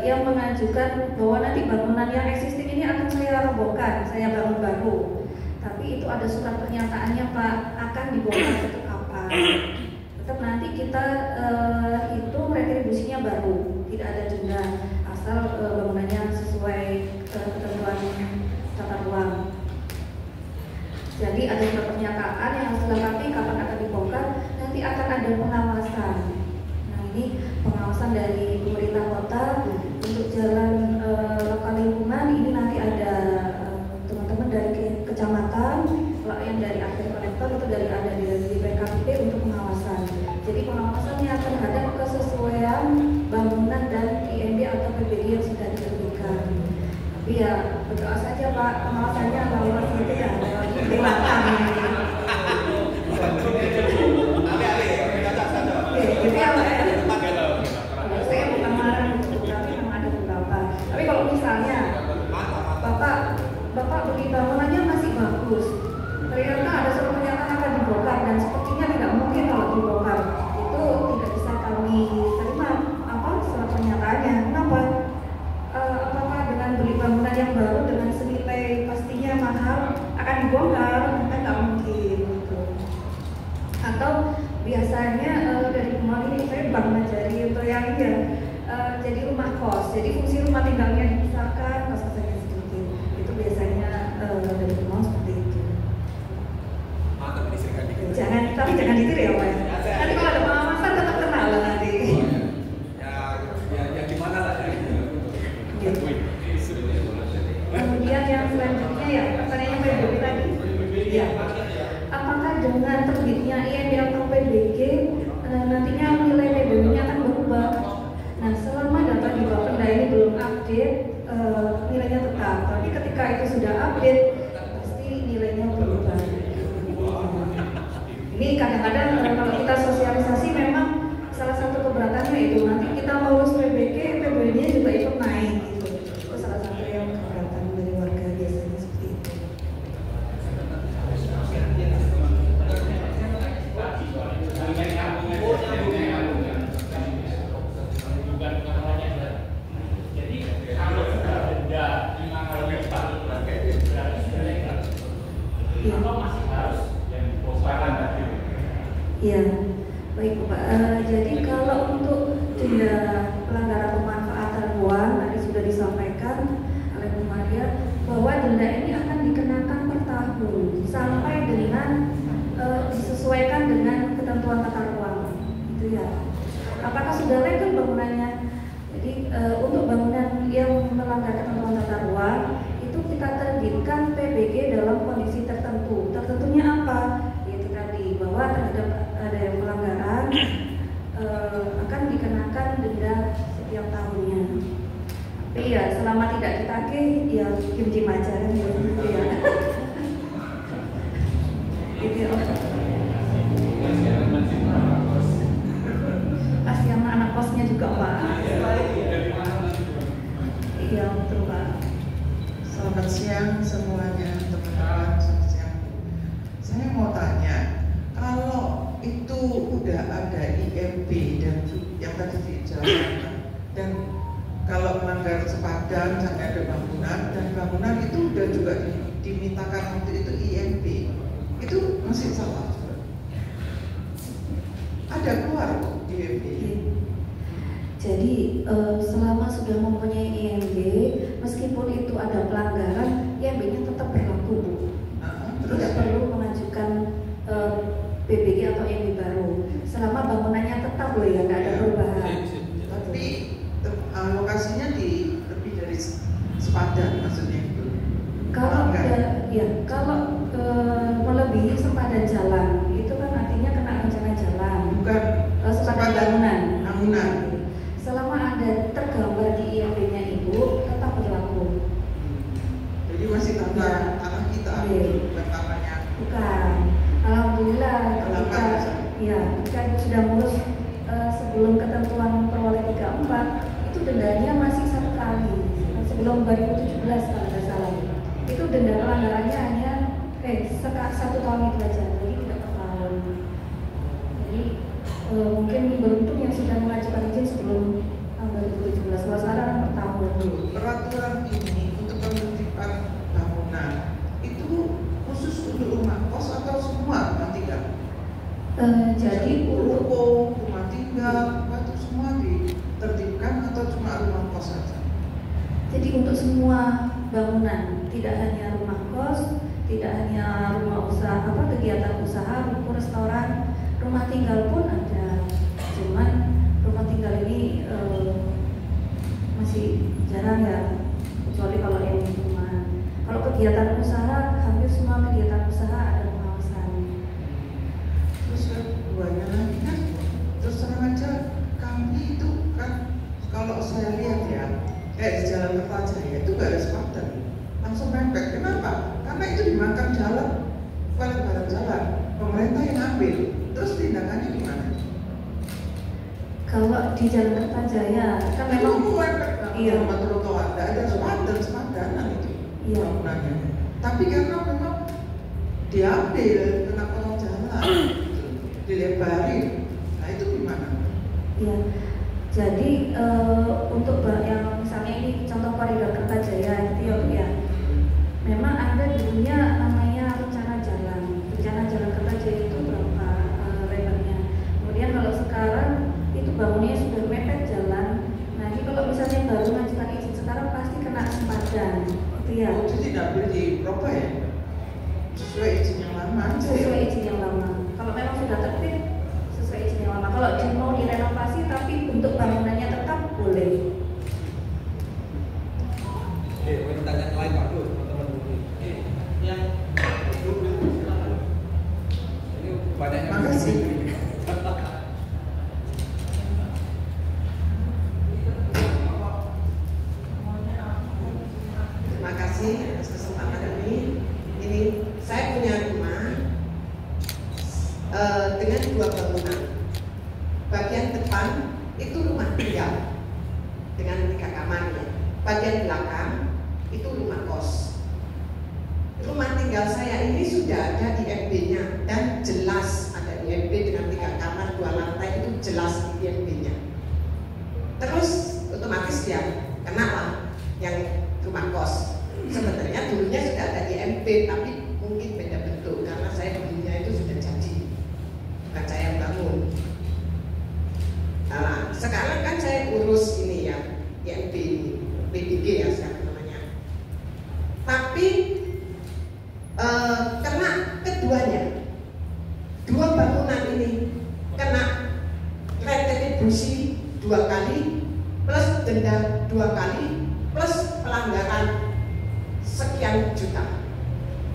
yang mengajukan bahwa nanti bangunan yang existing ini akan saya robohkan, saya bangun baru. Tapi itu ada surat pernyataannya Pak, akan dibongkar untuk apa? Tetap nanti kita hitung retribusinya baru, tidak ada denda asal bangunannya sesuai ketentuan tata ruang. Jadi ada surat pernyataan yang harus dilengkapi kapan akan dibongkar, nanti akan ada pengawasan. Nah ini pengawasan dari pemerintah kota untuk jalan lokal lingkungan, ini nanti ada teman-teman dari kecamatan, kalau yang dari akhir konektor itu dari PKP untuk pengawasan. Jadi pengawasannya akan terhadap kesesuaian bangunan dan IMB atau PBG yang sudah diterbitkan. Tapi ya berdoa saja Pak, pengawasannya lolos gitu ya, di belakang. Gitu ya Pak ya. Saya bukan marah, tapi memang ada beberapa. ketika itu sudah update pasti nilainya berubah. Ini kadang-kadang kalau kita sosialisasi memang salah satu keberatannya itu nanti kita lulus PBG, PBG-nya juga ikut naik gitu. Itu salah satu yang keberatan dari warga biasanya seperti itu. Iya, baik Pak. Jadi kalau untuk denda pelanggaran pemanfaatan ruang tadi sudah disampaikan oleh Bu Maria bahwa denda ini akan dikenakan per tahun sampai dengan disesuaikan dengan ketentuan tata ruang, gitu ya. Apakah sudah legal bangunannya? Jadi untuk bangunan yang melanggar ketentuan tata ruang itu kita terbitkan PBG dalam kondisi tertentu. Tertentunya apa? Yaitu tadi bahwa terhadap ada yang pelanggaran akan dikenakan denda setiap tahunnya. Tapi ya selama tidak ditagih ya diem aja kan gitu ya. Gitu ya. Kasihan anak kosnya juga Pak. Iya betul Pak. Selamat siang semuanya teman-teman. Selamat siang. Saya mau tanya, kalau itu udah ada IMB dan yang tadi dijelaskan, dan kalau melanggar sepadan sampai ada bangunan dan bangunan itu udah juga dimintakan waktu itu IMB, itu masih salah juga. Ada keluar kok IMB. Jadi selama sudah mempunyai IMB, meskipun itu ada pelanggaran, IMB-nya tetap berlaku Bu. Tidak perlu mengajukan PBG atau IMB baru. Selama bangunannya tetap loh ya, nggak ada perubahan. Tapi lokasinya di lebih dari sepadan maksudnya itu. Kalau kalau melebihi sepadan jalan, itu kan artinya kena rencana jalan. Bukan sepadan bangunan. Bangunan. Selama ada tergambar di IMB-nya Ibu, tetap berlaku. Jadi masih tanah kita, bukan tanahnya. Bukan. Alhamdulillah ketika Ibu sudah ngurus sebelum ketentuan Perwali 34 itu dendanya masih 1 kali sebelum 2017 kalau tidak salah. Itu denda pelanggarannya hanya 1 tahun itu aja, jadi tidak per tahun. Jadi mungkin beruntung yang sudah mengajukan izin sebelum tahun 2017. Kalau sekarang kan per tahun. Peraturan ini untuk penertiban bangunan itu khusus untuk rumah kos atau semua rumah tinggal? Jadi ruko, rumah tinggal, itu semua ditertibkan atau cuma rumah kos saja? Jadi untuk semua bangunan, tidak hanya rumah kos, tidak hanya rumah usaha, kegiatan usaha, ruko, restoran, rumah tinggal pun ada. Cuman rumah tinggal ini masih jarang ya, kecuali kalau yang rumah. Kalau kegiatan usaha, hampir semua kegiatan usaha ada pengawasan. Terus keduanya lagi kan, terus terang aja kami itu kan kalau saya lihat ya, di Jalan Kertajaya itu gak ada sepadan, langsung mepet. Kenapa? Karena itu dimakan jalan, barat jalan, pemerintah yang ambil. Terus tindakannya gimana? Kalau di Jalan Kertajaya kan memang iya, trotoar, tidak ada sepadanan itu. Iya. Bangunannya. Tapi karena memang diambil kena kolong jalan, dilebarin. Nah itu gimana? Iya. Jadi untuk yang misalnya ini contoh koridor Kertajaya gitu ya Bu ya. Memang ada dulunya namanya rencana jalan. Rencana jalan Kertajaya itu berapa lebarnya. Kemudian kalau sekarang itu bangunannya sudah mepet jalan. Nah ini kalau misalnya baru mengajukan izin sekarang pasti kena sepadan. Iya. Itu tidak boleh dirubah ya? Sesuai izin yang lama. Sesuai izin yang lama. Kalau memang sudah terbit sesuai izin yang lama. Kalau mau direnovasi tapi bentuk bangunannya tetap boleh. Oke, pertanyaan lain Pak Dul, teman-teman. Yang ini banyaknya. Makasih. Terima kasih atas itu rumah tinggal dengan 3 kamar ya. Bagian belakang itu rumah kos. Rumah tinggal saya ini sudah ada IMB-nya dan jelas ada IMB dengan 3 kamar 2 lantai, itu jelas IMB-nya. Terus otomatis ya kenapa yang rumah kos? Sebenarnya dulunya sudah ada IMB tapi mungkin beda bentuk karena saya dulunya itu sudah jadi, bukan saya yang bangun. Nah, sekarang kan saya urus ini ya IMB, PDG ya sekarang namanya. Tapi kena keduanya, 2 bangunan ini kena retribusi 2 kali plus denda 2 kali plus pelanggaran sekian juta.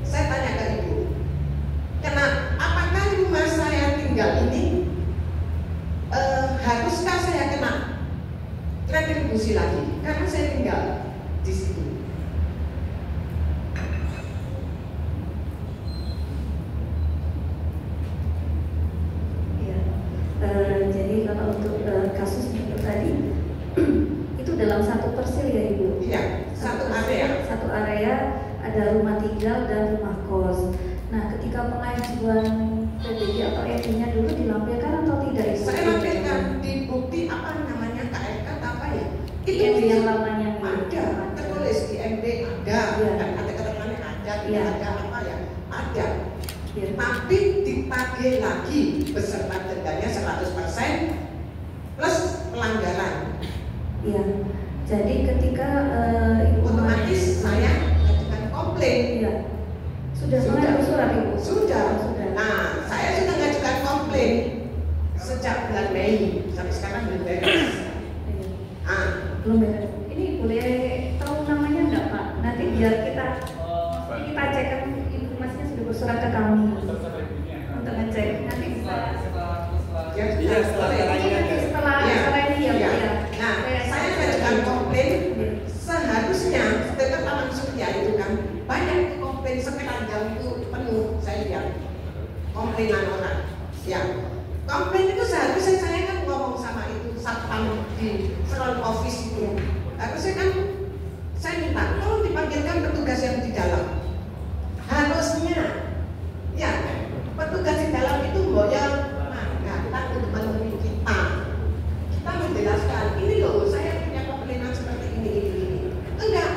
Saya tanya ke ibu, apakah rumah saya tinggal ini haruskah saya kena retribusi lagi karena saya tinggal di situ? Jadi kalau untuk kasus itu tadi itu dalam satu persil ya Ibu? Iya, satu area ada rumah tinggal dan rumah kos. Nah, ketika pengajuan PBG atau EB-nya dulu dilampirkan atau tidak Ibu? Saya lampirkan di bukti apa namanya KRK apa ya? Itu IMB yang lamanya ada, tertulis di IMB ada, dan ada keterangannya ada, tidak ada apa ya? Ada. Tapi ditagih lagi beserta dendanya 100% plus pelanggaran. Iya. Jadi ketika otomatis saya mengajukan komplain. Iya. Sudah mengajukan surat Ibu? Sudah. Nah, saya sudah mengajukan komplain sejak bulan Mei sampai sekarang belum beres. Belum beres. Ini boleh tahu namanya enggak Pak? Nanti biar kita cek kan informasinya sudah bersurat ke kami untuk ngecek. Nanti bisa. Setelah ini ya. Nah, saya mengajukan komplain seharusnya setelah Taman Surya itu kan banyak komplain sekeranjang itu penuh, saya lihat komplainan orang. Ya, komplain itu seharusnya saya kan ngomong sama itu satpam di front office itu. Harusnya kan saya minta tolong dipanggilkan petugas yang di dalam. Harusnya, ya petugas di dalam itu boyang nggak untuk menemui kita. Kita menjelaskan ini loh, saya punya komplainan seperti ini. Enggak,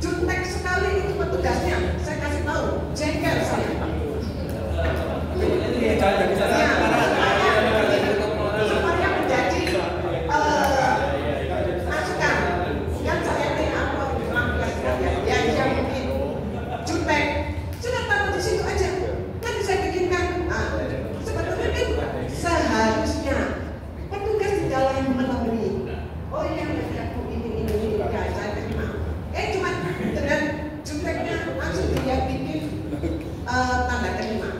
jutek sekali itu petugasnya. Saya kasih tahu, jengkel saya. Supaya menjadi masukan yang saya melampiaskan ya mungkin jutek sudah taruh di situ aja. Nanti saya bikinkan. Sebetulnya kan seharusnya petugas di dalam menemui. Oh iya, aku ini ya saya terima. Cuma dengan juteknya langsung dia bikin tanda terima.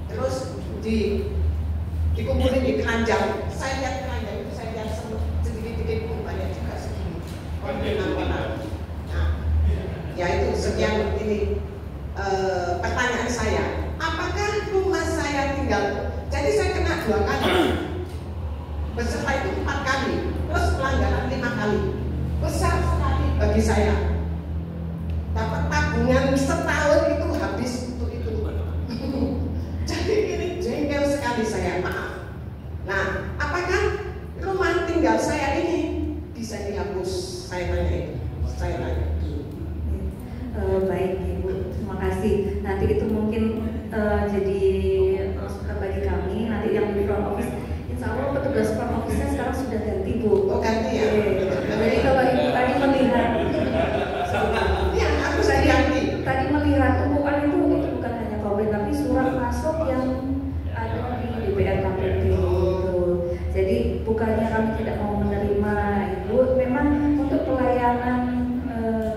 Terus dikumpulin di keranjang. Saya lihat keranjang itu, saya lihat sedikit-sedikit pun banyak juga segini. Nah, ya itu sekian ini pertanyaan saya. Apakah rumah saya tinggal? Jadi saya kena 2 kali. Beserta itu 4 kali, plus pelanggaran 5 kali. Besar sekali bagi saya. Dapat tabungan setahun itu habis untuk itu. Jadi ini jengkel sekali saya, maaf. Nah, apakah rumah tinggal saya ini bisa dihapus? Saya tanya itu. Saya tanya. Baik Ibu, terima kasih. Nanti itu mungkin jadi masukan bagi kami. Nanti yang di front office, insya Allah petugas front office-nya sekarang sudah ganti Bu. Oh ganti ya? Jadi kalau Ibu tadi melihat, ya aku tadi melihat tumpukan itu bukan hanya komplain tapi surat masuk yang ada di DPR KPP gitu. Jadi bukannya kami tidak mau menerima Ibu, memang untuk pelayanan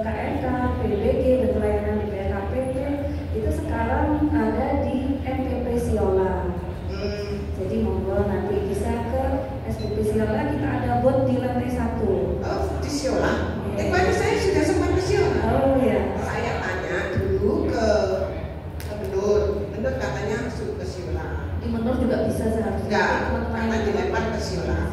KRK, PBG dan pelayanan DPR KPP itu sekarang ada di MPP Siola. Jadi monggo nanti bisa ke SPP Siola, kita ada bot di lantai 1. Oh, di Siola? Kemarin saya sudah sempat ke Siola. Oh ya. Saya tanya dulu ke Menur katanya suruh ke Siola. Di Menur juga bisa seharusnya. Enggak, karena dilempar ke Siola.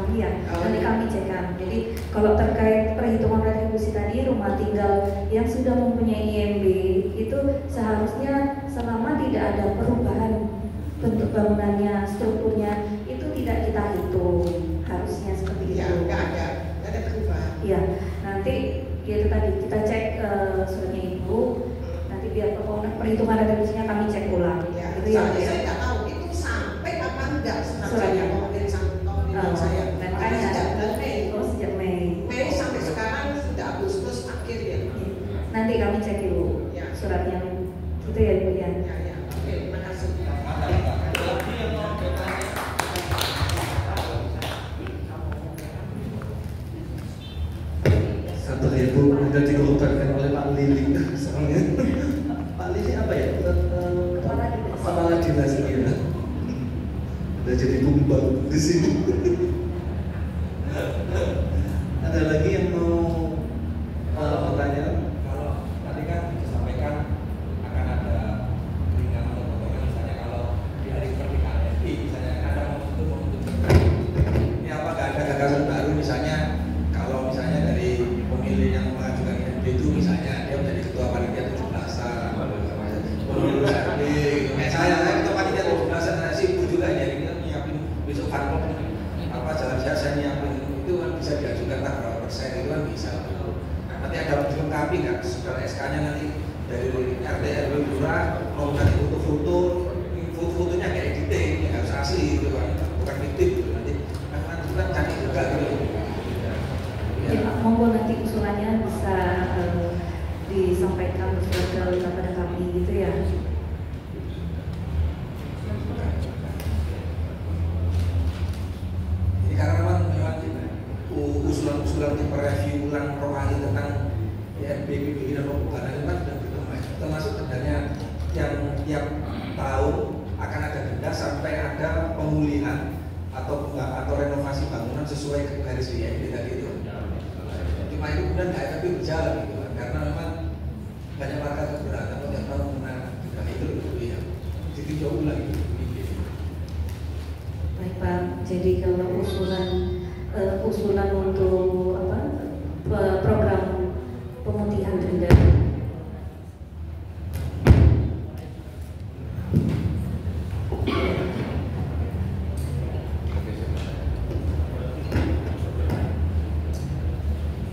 lagi ya. Nanti kami cekkan. Jadi kalau terkait perhitungan retribusi tadi, rumah tinggal yang sudah mempunyai IMB itu seharusnya selama tidak ada perubahan bentuk bangunannya, strukturnya itu tidak kita hitung, harusnya seperti itu. Ya, nggak ada perubahan. Iya, nanti itu tadi kita cek suratnya Ibu, nanti biar perhitungan retribusinya kami cek ulang. Ya, itu ya. saya nggak tahu itu sampai apa enggak suratnya komplain saya. Makanya sejak bulan Mei. Oh, sejak Mei. Mei sampai sekarang sudah Agustus akhir ya. Nanti kami cek dulu suratnya. Itu ya Ibu ya. Oke, terima kasih. Satu ibu sudah dikeluarkan oleh Pak Lili soalnya. Pak Lili apa ya? Kepala dinas ya. Udah jadi tumbal di sini. Ada lagi yang mau bertanya? Kalau tadi kan disampaikan akan ada keringanan atau potongan, misalnya kalau di hari pernikahan RI misalnya ada momentum Ini apakah ada gagasan baru misalnya kalau misalnya dari pemilih yang mengajukan IMB itu misalnya dia menjadi ketua panitia 17-an pengurus RT saya ketua panitia 17-an saya sibuk juga ya ini nyiapin besok kantor apa jalan-jalan saya nyiapin itu kan bisa diajukan lah berapa persen itu kan bisa nanti ada dilengkapi nggak saudara SK-nya nanti dari RT RW lurah mau nanti foto-fotonya kayak editing yang harus asli gitu kan bukan fiktif gitu nanti kan cantik juga gitu. Ya, Pak, monggo nanti usulannya bisa disampaikan kepada kami gitu ya. Ini karena memang usulan untuk mereview ulang perwali tentang BPBI dan pembukaan itu kan sudah berkembang termasuk dendanya yang tiap tahun akan ada denda sampai ada pemulihan atau renovasi bangunan sesuai garis IMB tadi itu. Cuma itu kemudian nggak efektif berjalan gitu kan karena memang banyak warga keberatan untuk tahu mengenai denda itu ya ditinjau ulang gitu. Baik Pak, jadi kalau usulan untuk apa program pemutihan denda.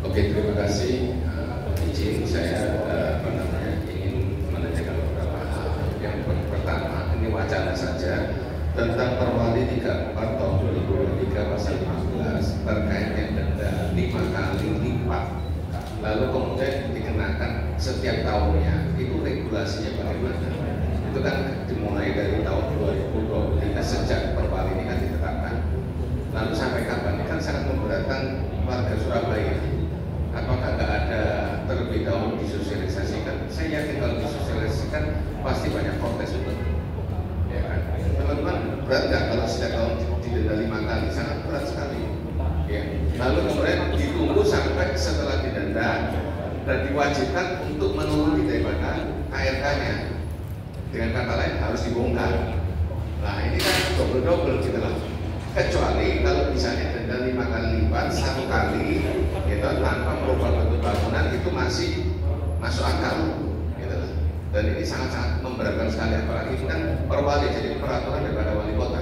Oke, terima kasih. Izin saya ingin menanyakan beberapa hal. Yang pertama, ini wacana saja tentang Perwali 34 tahun 2023 pasal 15 terkait yang denda 5 kali lipat. Lalu kemudian dikenakan setiap tahunnya. Itu regulasinya bagaimana? Itu kan dimulai dari tahun 2023 sejak Perwali ini kan ditetapkan. Lalu sampai kapan? Ini kan sangat memberatkan warga Surabaya. Apakah nggak ada terlebih dahulu disosialisasikan? Saya yakin kalau disosialisasikan pasti banyak protes itu. Ya kan? Teman-teman berat nggak kalau setiap tahun didenda 5 kali? Sangat berat sekali. Ya. Lalu kemudian ditunggu sampai setelah didenda dan diwajibkan untuk menuruni daripada KRK-nya. Dengan kata lain harus dibongkar. Nah ini kan double gitu lah. Kecuali kalau misalnya denda 5 kali lipat 1 kali itu tanpa merubah bentuk bangunan itu masih masuk akal gitu. Dan ini sangat-sangat memberatkan sekali apalagi itu kan perwali jadi peraturan daripada wali kota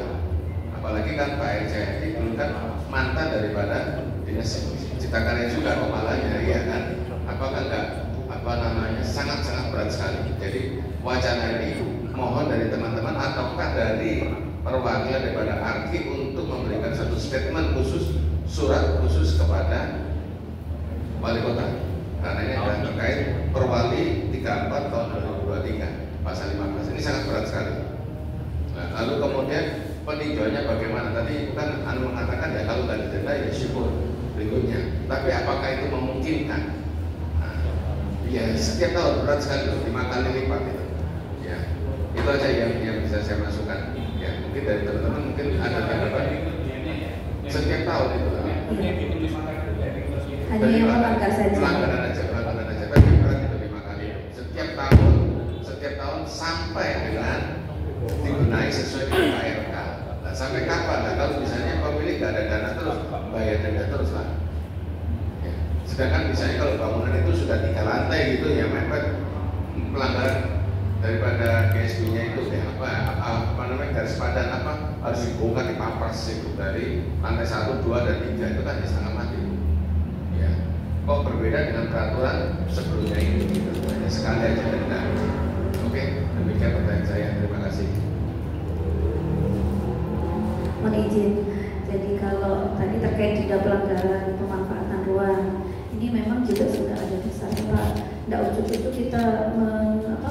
apalagi kan Pak RC itu kan mantan daripada dinas cipta karya juga kepalanya ya kan apakah enggak sangat-sangat berat sekali. Jadi wacana ini mohon dari teman-teman ataukah dari perwakilan daripada ARKI untuk memberikan satu statement khusus, surat khusus kepada wali kota karena ini adalah terkait Perwali 34 tahun 2023 pasal 15 ini sangat berat sekali. Nah, lalu kemudian peninjauannya bagaimana? Tadi kan Anu mengatakan ya kalau nggak didenda ya syukur berikutnya, tapi apakah itu memungkinkan? Nah, ya setiap tahun berat sekali loh, 5 kali lipat itu ya, itu aja yang bisa saya masukkan ya. Mungkin dari teman-teman mungkin ada tanggapan setiap tahun itu hanya yang melanggar saja. Pelanggaran aja, tapi berat itu 5 kali setiap tahun sampai dengan dibenahi sesuai dengan KRK. Nah, sampai kapan? Nah, kalau misalnya pemilik nggak ada dana terus bayar denda terus lah. Ya. Sedangkan misalnya kalau bangunan itu sudah 3 lantai gitu ya mepet, pelanggaran daripada GSB-nya itu ya apa namanya garis padan apa harus dibongkar dipapras itu dari lantai 1, 2 dan 3 itu kan ya setengah mati. Ya. Kok berbeda dengan peraturan sebelumnya ini gitu. Hanya sekali aja denda. Oke, demikian pertanyaan saya. Terima kasih. Mohon izin. Jadi kalau tadi terkait juga pelanggaran pemanfaatan ruang, ini memang juga sudah ada dasarnya Pak. Tidak ujuk-ujuk kita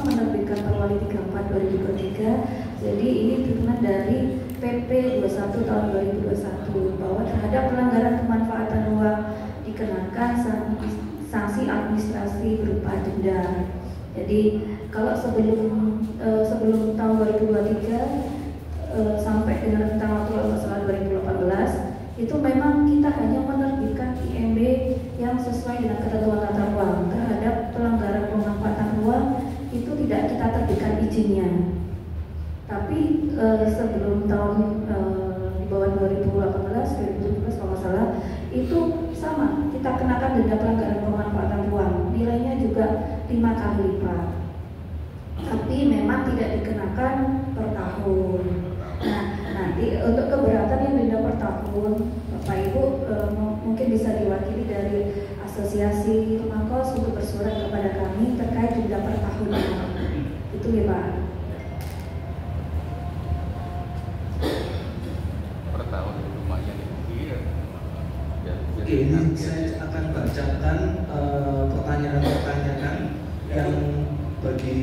menerbitkan Perwali 34 2023. Jadi ini turunan dari PP 21 tahun 2021 bahwa terhadap pelanggaran pemanfaatan ruang dikenakan sanksi administrasi berupa denda. Jadi kalau sebelum tahun 2023 sampai dengan rentang waktu masalah 2018 itu memang kita hanya menerbitkan IMB yang sesuai dengan ketentuan tata ruang. Terhadap pelanggaran pemanfaatan ruang itu tidak kita terbitkan izinnya. Tapi sebelum tahun di bawah 2018 kalau nggak salah itu sama, kita kenakan denda pelanggaran pemanfaatan ruang, nilainya juga 5 kali lipat. Tapi memang tidak dikenakan per tahun. Nah, nanti untuk keberatan yang denda per tahun, Bapak Ibu mungkin bisa diwakili dari Asosiasi Rumah Kos untuk bersurat kepada kami terkait denda per tahun. Itu ya Pak. Per tahun lumayan ya. Oke, ini saya akan bacakan pertanyaan-pertanyaan yang bagi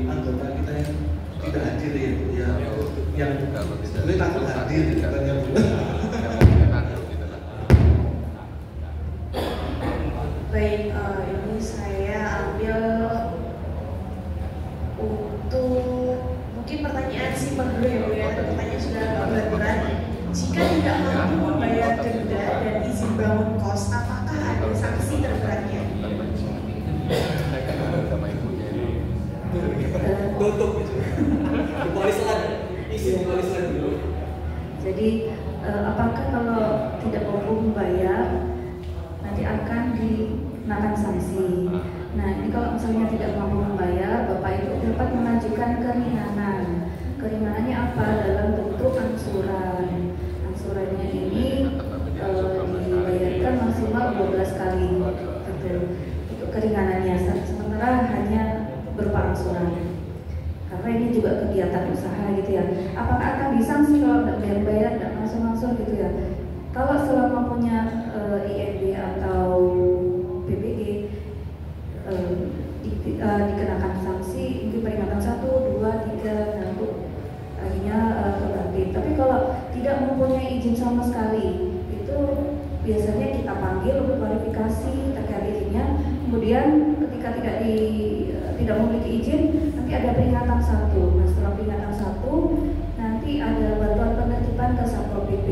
anggota kita yang tidak hadir ya, yang sebenarnya takut hadir katanya Bu. Baik, ini saya ambil untuk mungkin pertanyaan simpel dulu ya Bu ya, pertanyaan sudah agak berat. Jika tidak mampu membayar denda dan izin bangun kos, apakah ada sanksi terberatnya? Tutup warisan, isi warisan dulu. Jadi apakah kalau tidak mampu membayar nanti akan dikenakan sanksi? Nah ini kalau misalnya tidak mampu membayar, Bapak Ibu dapat mengajukan keringanan. Keringanannya apa? Dalam bentuk angsuran. Angsurannya ini dibayarkan maksimal 12 kali. Betul. Untuk keringanannya, sementara hanya berupa angsuran. Karena ini juga kegiatan usaha gitu ya. Apakah akan disanksi kalau tidak bayar, tidak langsung gitu ya? Kalau selama punya IMB atau PPG dikenakan sanksi, mungkin peringatan 1, 2, 3, nah akhirnya terlatih. Tapi kalau tidak mempunyai izin sama sekali, itu biasanya kita panggil untuk klarifikasi terkait izinnya. Kemudian ketika tidak memiliki izin, nanti ada peringatan 1. Nah setelah peringatan 1, nanti ada bantuan penertiban ke Satpol PP.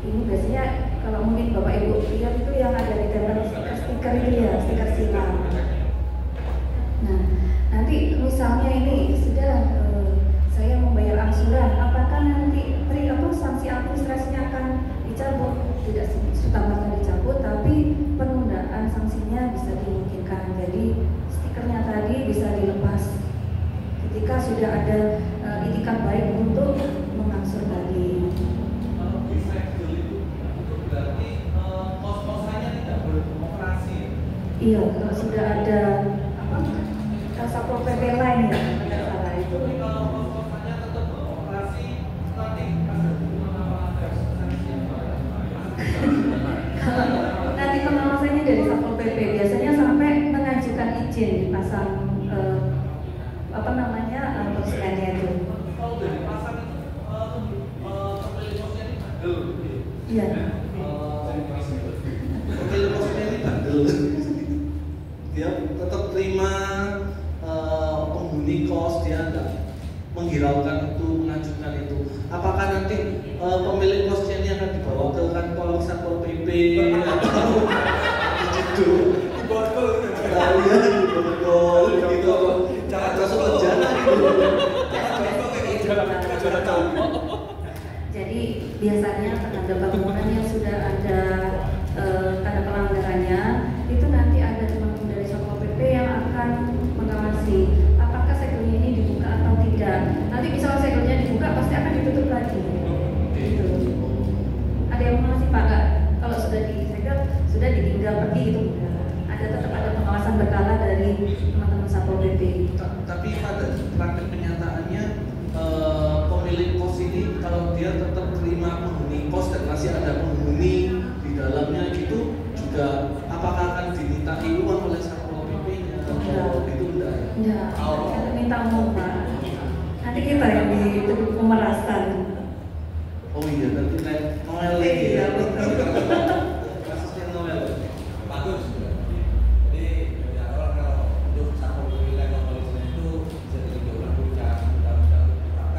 Ini biasanya kalau mungkin Bapak Ibu lihat itu yang ada di tempel stiker itu ya, stiker silang. Nah nanti misalnya ini sudah saya membayar angsuran, apakah nanti sanksi administrasinya akan dicabut? Tidak serta-merta dicabut, tapi penundaan sanksinya bisa dimungkinkan. Jadi stikernya tadi bisa dilepas ketika sudah ada itikat baik untuk mengangsur tadi. Kalau disegel itu berarti kos-kosannya tidak boleh beroperasi. Iya, kalau sudah ada Satpol PP lain ya, tidak salah itu. Kalau kos-kosannya tetap beroperasi, nanti ada nanti pengawasannya dari Satpol PP biasanya sampai mengajukan izin dipasang postingannya itu. Kalau udah dipasang itu pemilik kosnya ini bandel. Iya. Pemilik kosnya ini bandel. Dia tetap terima penghuni kos, dia tidak menghiraukan itu, mengajukan itu. Apakah nanti pemilik kosnya ini akan dibawa ke kantor Satpol PP atau gitu? Borgol, borgol gitu. Jangan masuk penjara gitu. Jadi biasanya tenaga bangunan yang sudah katakanlah dari teman-teman Satpol PP. Tapi pada praktek kenyataannya pemilik kos ini kalau dia tetap terima penghuni kos dan masih ada penghuni di dalamnya itu juga apakah akan dimintai uang oleh Satpol PP-nya? Itu enggak. Kita minta umum Pak. Nanti kita yang di pemerasan. Oh iya, nanti naik Noel lagi ya. Kasusnya Noel. Bagus. Jadi banyak orang kalau untuk Satpol PP legal policy itu bisa dilakukan puncak undang-undang KPK.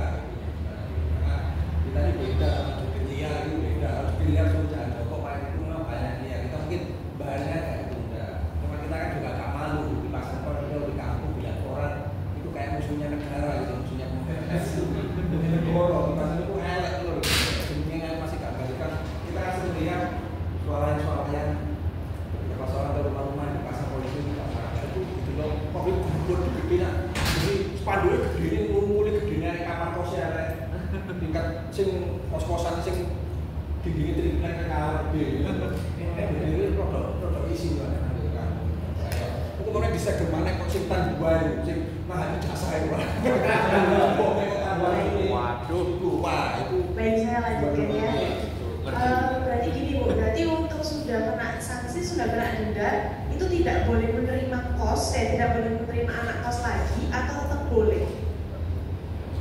Karena kita ini beda sama Jogja itu beda. Harus dilihat perusahaan Joko paling itu memang banyaknya. Kita mungkin bahannya kayak itu enggak. Cuma kita kan juga gak malu di pasar kalau di kampung bilang orang itu kayak musuhnya negara gitu, musuhnya negara. Musuhnya negara di pasar itu elek loh. Sebenarnya masih gak balikan. Kita kan sering lihat suara-suara pas orang ke rumah-rumah di pasar polisi di pasar itu gitu loh, mobil kubur gede nak, jadi spanduknya gede ini ngumuli gede nih kamar kosnya tingkat sing kos-kosan sing dindingnya terikat ke kamar B, ini produk isi banget. Itu mana bisa gimana kok sing tangguhan, sing nah ini jasa itu, waduh, wah itu. Baik, saya lanjutkan ya. Berarti gini Bu, berarti untuk sudah kena sanksi, sudah kena denda, itu tidak boleh menerima kos, tidak boleh menerima anak kos lagi, atau tetap boleh?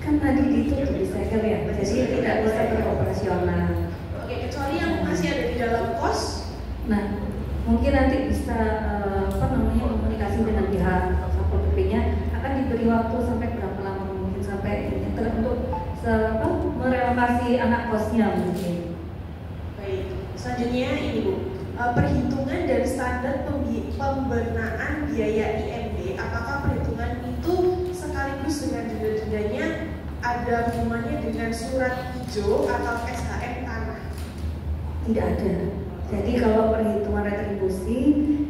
Kan tadi ditutup disegel ya, jadi tidak bisa beroperasional. Oke, kecuali yang masih ada di dalam kos. Nah, mungkin nanti bisa komunikasi dengan pihak Satpol PP-nya akan diberi waktu sampai berapa lama, mungkin sampai untuk merelokasi anak kosnya mungkin. Baik, selanjutnya ini Bu, perhitungan dari standar pembenaan biaya IMB, apakah perhitungan itu sekaligus dengan denda-dendanya ada hubungannya dengan surat hijau atau SHM tanah? Tidak ada. Jadi kalau perhitungan retribusi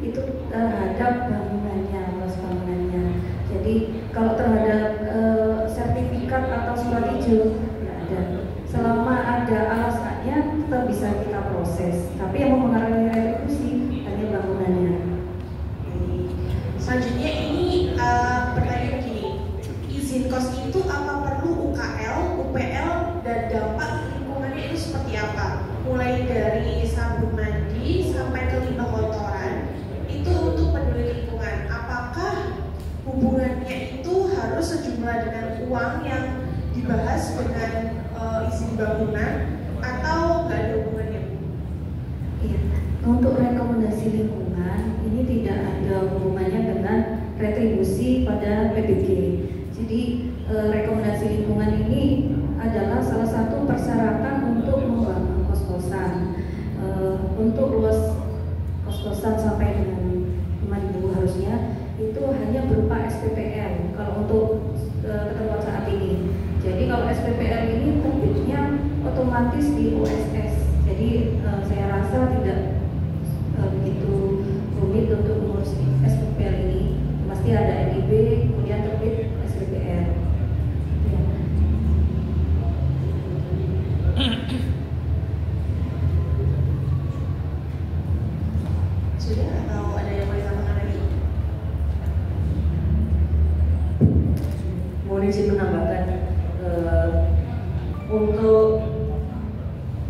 itu terhadap bangunannya, luas bangunannya. Jadi kalau terhadap sertifikat atau surat hijau tidak ada. Selama ada alasannya tetap bisa kita proses. Tapi yang mempengaruhi retribusi hanya bangunannya. Selanjutnya ini pertanyaan begini, izin kos itu apa perlu UKL, UPL, dan dampak lingkungannya itu seperti apa? Mulai dari sabun mandi sampai ke limbah kotoran itu untuk peduli lingkungan. Apakah hubungannya itu harus sejumlah dengan uang yang dibahas dengan izin bangunan atau nggak ada hubungannya? Iya, untuk rekomendasi lingkungan ini tidak ada hubungannya dengan retribusi pada PBG. Jadi rekomendasi lingkungan ini adalah salah satu persyaratan untuk membangun kos-kosan. Untuk luas kos-kosan sampai dengan 5.000 harusnya itu hanya berupa SPPL kalau untuk ketentuan saat ini. Jadi kalau SPPL ini terbitnya otomatis di OSS. Jadi saya rasa tidak begitu rumit untuk mengurus SPPL ini. Pasti ada NIB, kemudian terbit SPPL. Ya. Sudah atau ada yang mau ditambahkan lagi? Mohon izin menambahkan untuk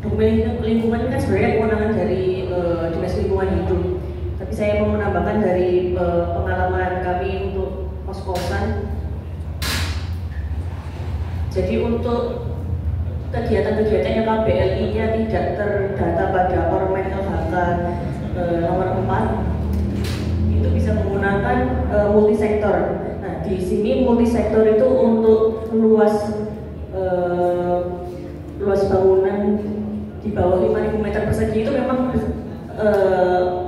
domain lingkungan kan sebenarnya kewenangan dari Dinas Lingkungan Hidup. Tapi saya mau menambahkan dari pengalaman kami untuk kos-kosan. Jadi untuk kegiatan-kegiatan yang KBLI-nya tidak terdata pada Permen LHK nomor 4 itu bisa menggunakan multisektor. Nah, di sini multisektor itu untuk luas bangunan di bawah 5.000 meter persegi itu memang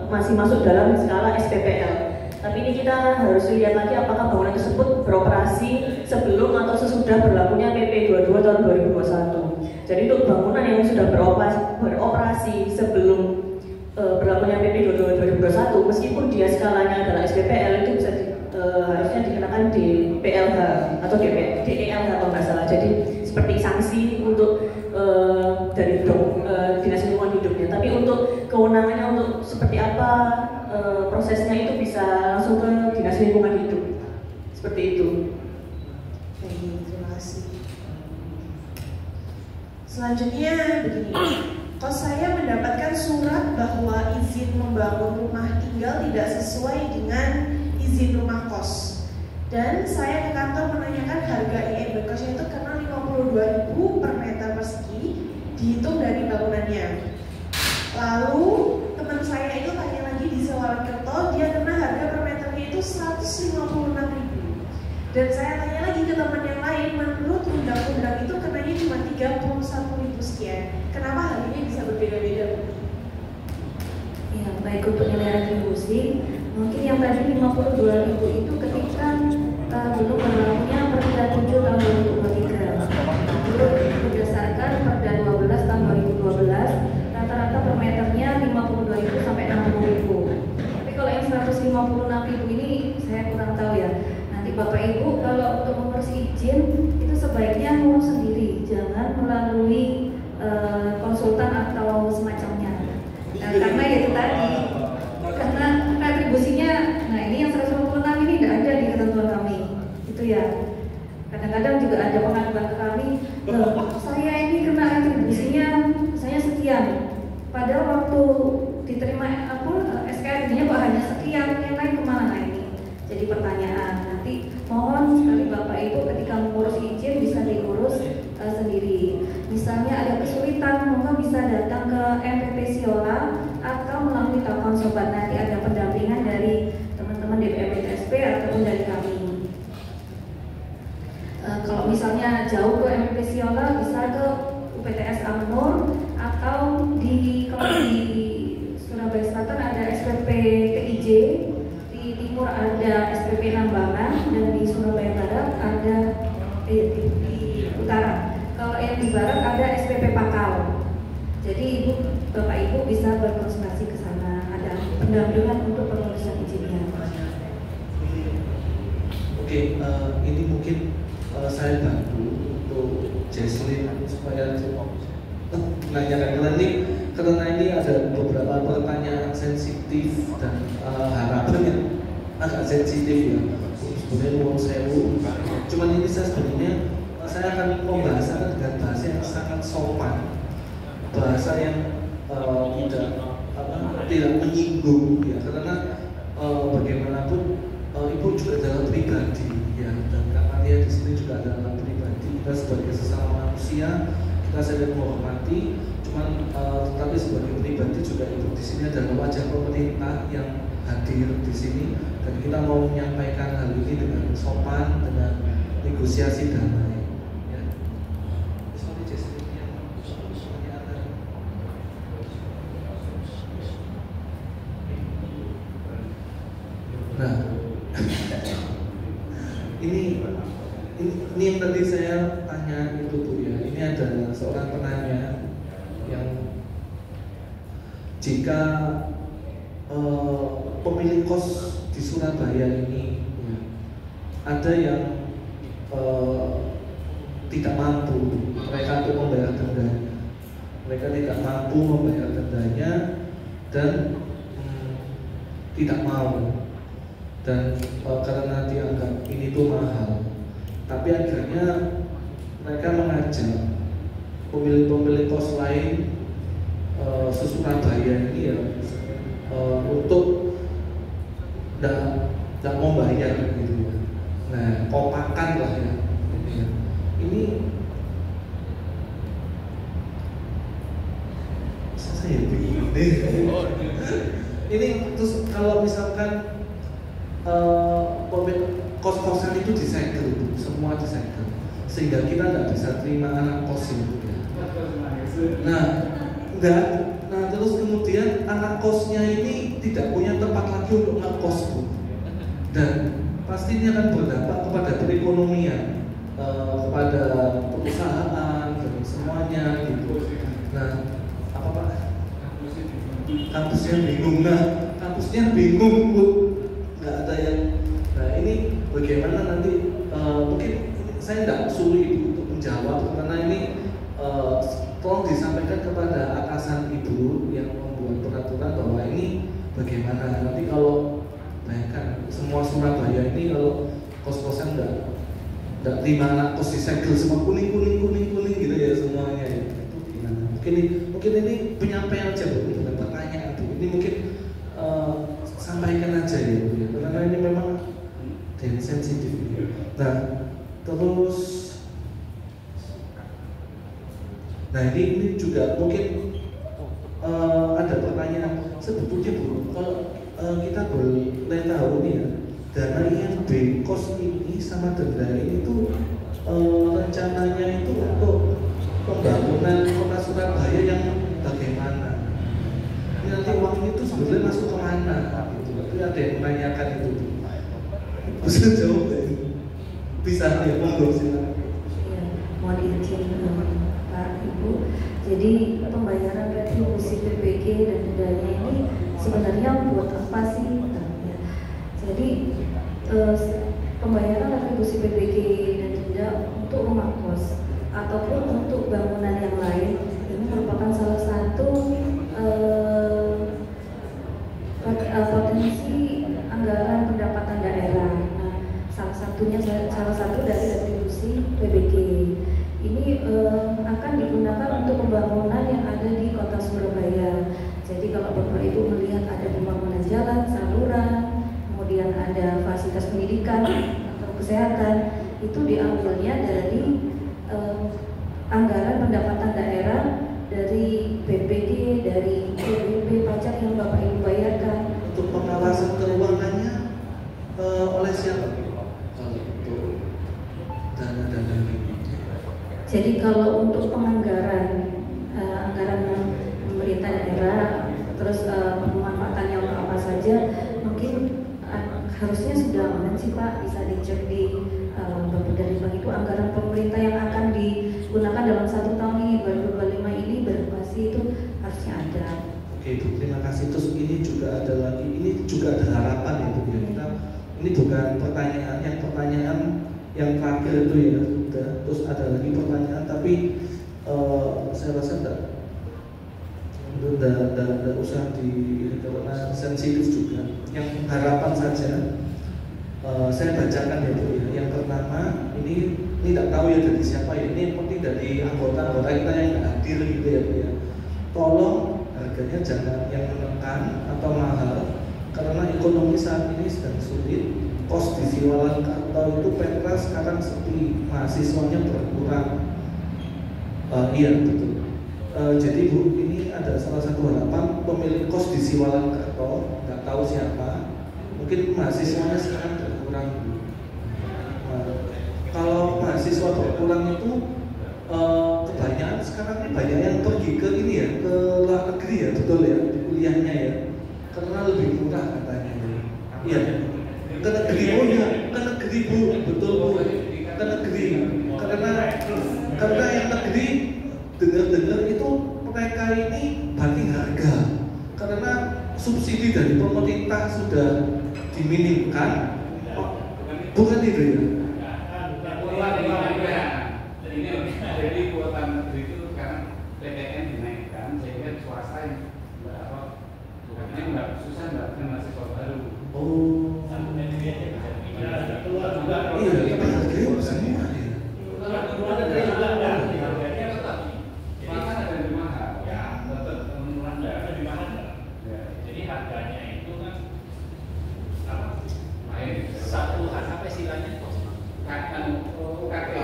masih masuk dalam skala SPPL. Tapi ini kita harus lihat lagi apakah bangunan tersebut beroperasi sebelum atau sesudah berlakunya PP 22 tahun 2021. Jadi untuk bangunan yang sudah beroperasi sebelum berlakunya PP 22 2021, meskipun dia skalanya adalah SPPL, itu bisa harusnya dikenakan di PLH atau DELH kalau nggak salah. Jadi seperti sanksi untuk dari Dinas Lingkungan Hidupnya. Tapi untuk kewenangannya untuk seperti apa prosesnya itu bisa langsung ke Dinas lingkungan hidup. Seperti itu. Baik, terima kasih. Selanjutnya begini, kos saya mendapatkan surat bahwa izin membangun rumah tinggal tidak sesuai dengan izin rumah kos. Dan saya ke kantor menanyakan harga IMB kosnya itu karena 52.000 per meter persegi dihitung dari bangunannya. Lalu teman saya itu tanya lagi di Sewakerto, dia kena harga per meternya itu 156.000. Dan saya tanya lagi ke teman yang lain, menurut undang-undang itu kenanya cuma 31.000 sekian. Kenapa harganya bisa berbeda-beda? Ya, baik, untuk nilai retribusi, mungkin yang tadi 52.000 itu ketika belum berlakunya Perda 7 tahun 2023. Itu berdasarkan Perda 12 tahun 2012, rata-rata per meternya 52.000 sampai 60.000. Tapi kalau yang 156.000 ini saya kurang tahu ya. Nanti Bapak Ibu kalau untuk mengurus izin itu sebaiknya ngurus sendiri, jangan melalui konsultan atau semacamnya. Karena ya itu tadi, karena retribusinya, nah ini yang 156 ini tidak ada di ketentuan kami, itu ya. Kadang-kadang juga ada pengaduan ke kami, saya ini kena retribusinya, saya sekian. Padahal waktu diterima SKRD-nya kok hanya sekian, yang lain kemana ini? Jadi pertanyaan, nanti mohon sekali Bapak Ibu ketika mengurus izin bisa diurus sendiri. Misalnya ada kesulitan, maka bisa datang ke MPP Siola atau melalui telepon sobat, nanti ada pendampingan dari teman-teman DPM TSP ataupun dari kami. Kalau misalnya jauh ke MPP Siola bisa ke UPTS Amnur atau kalau di Surabaya Selatan ada SPP TIJ, di timur ada SPP Nambangan, dan di Surabaya Barat ada di utara. Kalau yang di barat ada SPP Pakal. Jadi Bapak Ibu bisa berkonsultasi ke sana, ada pendampingan untuk pengurusan izinnya. Oke, ini mungkin saya bantu untuk Jesslyn supaya menanyakan karena ini ada beberapa pertanyaan sensitif dan harapan yang agak sensitif ya. Sebenarnya mau sewu, cuman ini saya akan membahasakan dengan bahasa yang sangat sopan, bahasa yang tidak menyinggung ya, karena bagaimanapun ibu juga adalah pribadi ya, dan Kamalia di sini juga adalah pribadi. Kita sebagai sesama manusia kita saling menghormati, cuman tapi sebagai pribadi juga ibu di sini adalah wajah pemerintah yang hadir di sini, dan kita mau menyampaikan hal ini dengan sopan, dengan negosiasi damai. Nah, ini yang tadi saya tanya itu Bu ya. Ini ada seorang penanya yang jika pemilik kos di Surabaya ini ya, ada yang tidak mampu, mereka untuk membayar dendanya, mereka tidak mampu membayar dendanya dan tidak mau. Dan karena dianggap ini tuh mahal, tapi akhirnya mereka mengajak pemilik-pemilik kos lain se-Surabaya ini ya untuk tidak mau bayar gitu ya. Nah, kopakan lah ya. Ini saya bingung deh. Ini terus kalau misalkan kos-kosan itu disegel, semua disegel, sehingga kita nggak bisa terima anak kos itu ya. Nah terus kemudian anak kosnya ini tidak punya tempat lagi untuk ngekos Bu, dan pastinya akan berdampak kepada perekonomian, kepada perusahaan dan semuanya gitu. Nah apa Pak? Kampusnya bingung, kampusnya bingung Bu. Nggak ada yang, nah ini bagaimana nanti mungkin saya tidak sulit untuk menjawab karena ini tolong disampaikan kepada atasan ibu yang membuat peraturan bahwa ini bagaimana nanti kalau bayangkan semua Surabaya ini kalau kos-kosan nggak terima anak kos disegel semua kuning gitu ya semuanya ya. Itu gimana? Mungkin ini penyampaian aja Bu, bukan pertanyaan Bu. Ini mungkin sampaikan aja ya Bu, ya. Karena ini memang sensitif. Nah, terus ini juga mungkin ada pertanyaan sebetulnya Bu, kalau kita boleh tahu nih ya, dana INB kos ini sama denda ini tuh rencananya itu untuk pembangunan kota Surabaya yang bagaimana? Ini nanti uang ini tuh sebenarnya masuk ke mana? Gitu. Tapi ada yang menanyakan itu. Bisa jawab nggak? Bisa ya, monggo silakan. Ya, mohon izin Pak Ibu. Jadi pembayaran retribusi PPG dan dendanya ini sebenarnya buat apa sih? Ya. Jadi pembayaran retribusi PPG dan denda untuk rumah kos ataupun untuk bangunan yang lain ini merupakan salah satu potensi anggaran pendapatan daerah. Nah, salah satu dari retribusi PPG ini akan digunakan untuk pembangunan yang ada di kota Surabaya. Jadi kalau Bapak Ibu melihat ada pembangunan jalan, saluran, kemudian ada fasilitas pendidikan atau kesehatan, itu diambilnya dari anggaran pendapatan daerah dari PPG, dari PBB pajak yang Bapak Ibu bayarkan. Untuk pengawasan keuangannya oleh siapa? Kalau untuk dana-dana ini. Jadi kalau untuk penganggaran anggaran pemerintah daerah, terus pemanfaatannya untuk apa saja, mungkin harusnya sudah aman sih Pak, bisa dicek di Bapak dari Bank itu anggaran pemerintah yang akan digunakan dalam 1 tahun ini 2025 ini berapa sih, itu harusnya ada. Oke Bu, terima kasih. Terus ini juga ada lagi, ini juga ada harapan ya Bu ya. Kita ini bukan pertanyaan yang terakhir itu ya sudah. Terus ada lagi pertanyaan tapi saya rasa enggak usah di karena sensitif juga. Yang harapan saja saya bacakan ya Bu ya. Yang pertama ini tidak tahu ya dari siapa ya. Ini mungkin dari anggota kita yang nggak hadir gitu ya Bu ya. Tolong harganya jangan yang menekan atau mahal karena ekonomi saat ini sedang sulit. Kos di Siwalan Karto itu Petra sekarang sepi, mahasiswanya berkurang. Iya betul. Jadi Bu, ini ada salah satu harapan pemilik kos di Siwalan Karto, nggak tahu siapa, mungkin mahasiswanya sekarang berkurang. Kalau mahasiswa berkurang itu kebanyakan sekarang ini banyak yang pergi ke ini ya, ke luar negeri ya, betul ya, di kuliahnya ya, karena lebih murah katanya. Iya, ke negeri. Oh iya, ke negeri Bu, betul Bu, ke negeri. Karena yang negeri dengar itu mereka ini banding harga, karena subsidi dari pemerintah sudah diminimkan. Bukan itu ya? Jadi kuota negeri itu sekarang PPN dinaikkan sehingga swasta yang nggak susah mendapatkan mahasiswa baru. Oh. Iya, tapi harganya semua ya. Luar negeri juga ada. Harganya tetap. Jadi kan ada lebih mahal. Ya, tetap penurunan lebih mahal. Jadi harganya itu kan apa? Lain. Satu apa istilahnya?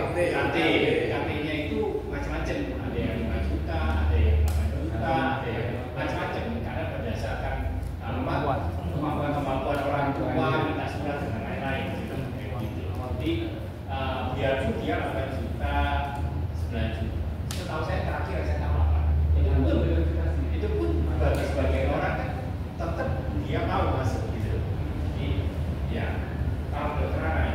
KT-nya itu macam-macam, ada yang 5 juta, ada yang 8 juta, ada yang macam-macam karena berdasarkan kemampuan orang tua, minta surat dan lain-lain. Jadi biar dia 8 juta, 9 juta. Setahu saya terakhir saya tahu apa? Itu pun bagi sebagian orang kan tetap dia mau masuk gitu. Jadi ya kalau berkeran.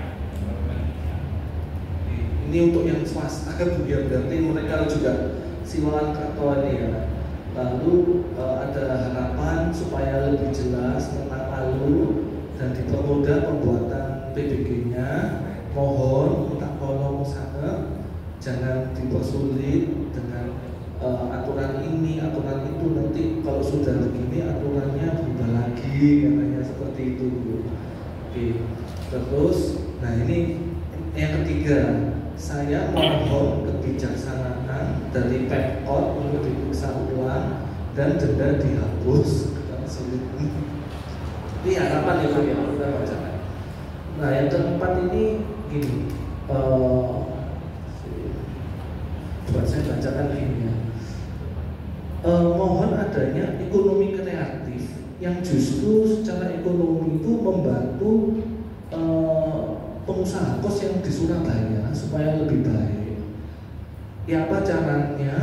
Ini untuk yang swasta kan ya, berarti mereka juga Siwalan Karto ini ya. Lalu ada harapan supaya lebih jelas tentang Palu dan dipermudah pembuatan PBG-nya. Mohon minta tolong sana jangan dipersulit dengan aturan ini, aturan itu, nanti kalau sudah begini aturannya berubah lagi katanya seperti itu. Oke. Terus, nah ini yang ketiga, saya mohon kebijaksanaan dari Pemkot untuk diperiksa ulang dan denda dihapus. Ini harapan itu yang kita bacakan. Nah yang keempat ini gini, coba saya bacakan gini ya. Mohon adanya ekonomi kreatif yang justru secara ekonomi itu membantu pengusaha kos yang di Surabaya supaya lebih baik. Ya apa caranya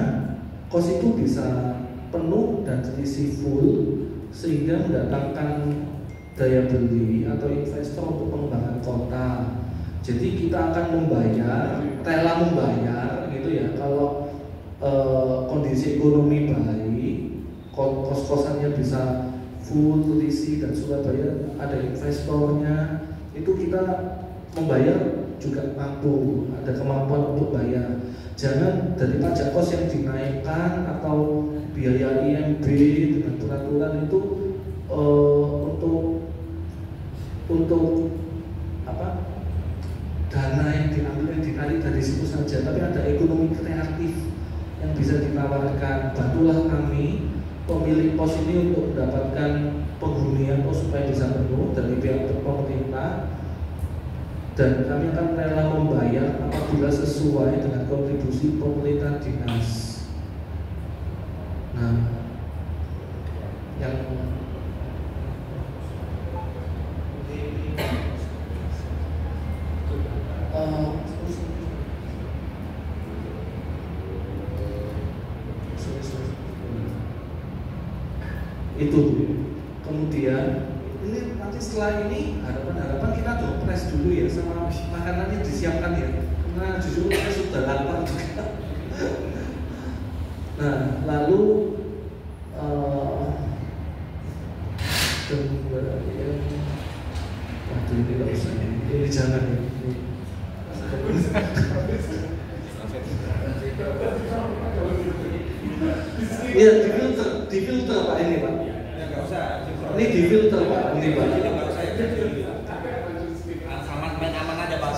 kos itu bisa penuh dan terisi full sehingga mendatangkan daya beli atau investor untuk pengembangan kota. Jadi kita akan membayar, rela membayar gitu ya kalau kondisi ekonomi baik, kos-kosannya bisa full terisi dan Surabaya ada investornya, itu kita membayar juga mampu, ada kemampuan untuk bayar. Jangan dari pajak kos yang dinaikkan atau biaya IMB dengan peraturan itu untuk apa, dana yang diambil yang ditarik dari situ saja, tapi ada ekonomi kreatif yang bisa ditawarkan. Bantulah kami pemilik pos ini untuk mendapatkan penghunian pos supaya bisa penuh dari pihak pemerintah, dan kami akan rela membayar apabila sesuai dengan kontribusi pemerintah dinas. Nah, yang itu. Kemudian ini nanti setelah ini harapan kita dompres dulu ya, sama makanannya disiapkan ya, karena jujur saya sudah lapar juga. Nah lalu waduh ini nggak usah, ini jangan ya. Iya, difilter Pak ini Pak. Ini difilter Pak, ini Pak. Aman aja Pak.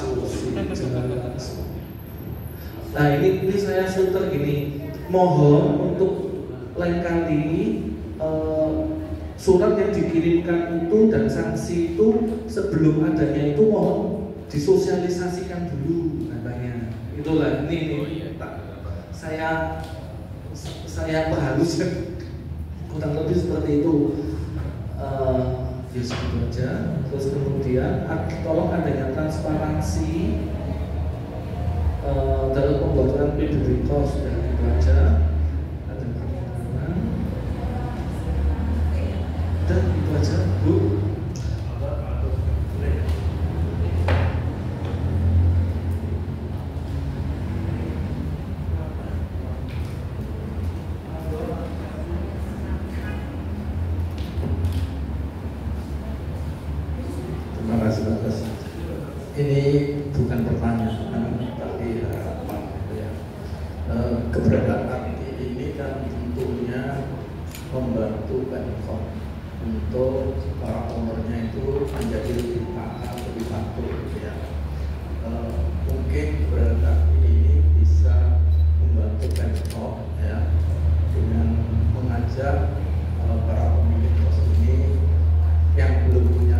Nah ini saya filter gini. Mohon untuk lain kali surat yang dikirimkan itu dan sanksi itu sebelum adanya itu mohon disosialisasikan dulu katanya. Itulah ini saya perhalus kurang lebih seperti itu. Ya segitu aja. Terus kemudian tolong adanya transparansi dalam pembuatan PBB kos, dan itu aja. Ada pertanyaan dan itu aja Bu. Ini bukan pertanyaan, tapi harapan ya. Keberadaan ini kan tentunya membantu Pemkot untuk para ownernya itu menjadi lebih taat, lebih patuh ya. Mungkin keberadaan ini bisa membantu Pemkot ya dengan mengajak para pemilik kos ini yang belum punya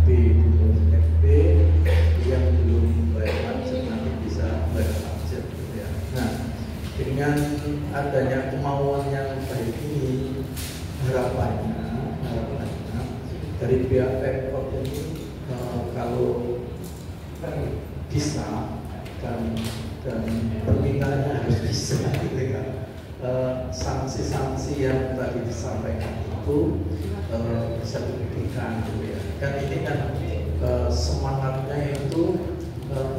FB, yang belum bayar pajak nanti bisa bayar pajak gitu ya. Nah, dengan adanya kemauan yang baik ini, harapannya dari pihak Pemkot ini kalau bisa dan permintaannya harus bisa gitu ya. Sanksi-sanksi yang tadi disampaikan itu bisa diberikan gitu ya. Kan ini kan semangatnya itu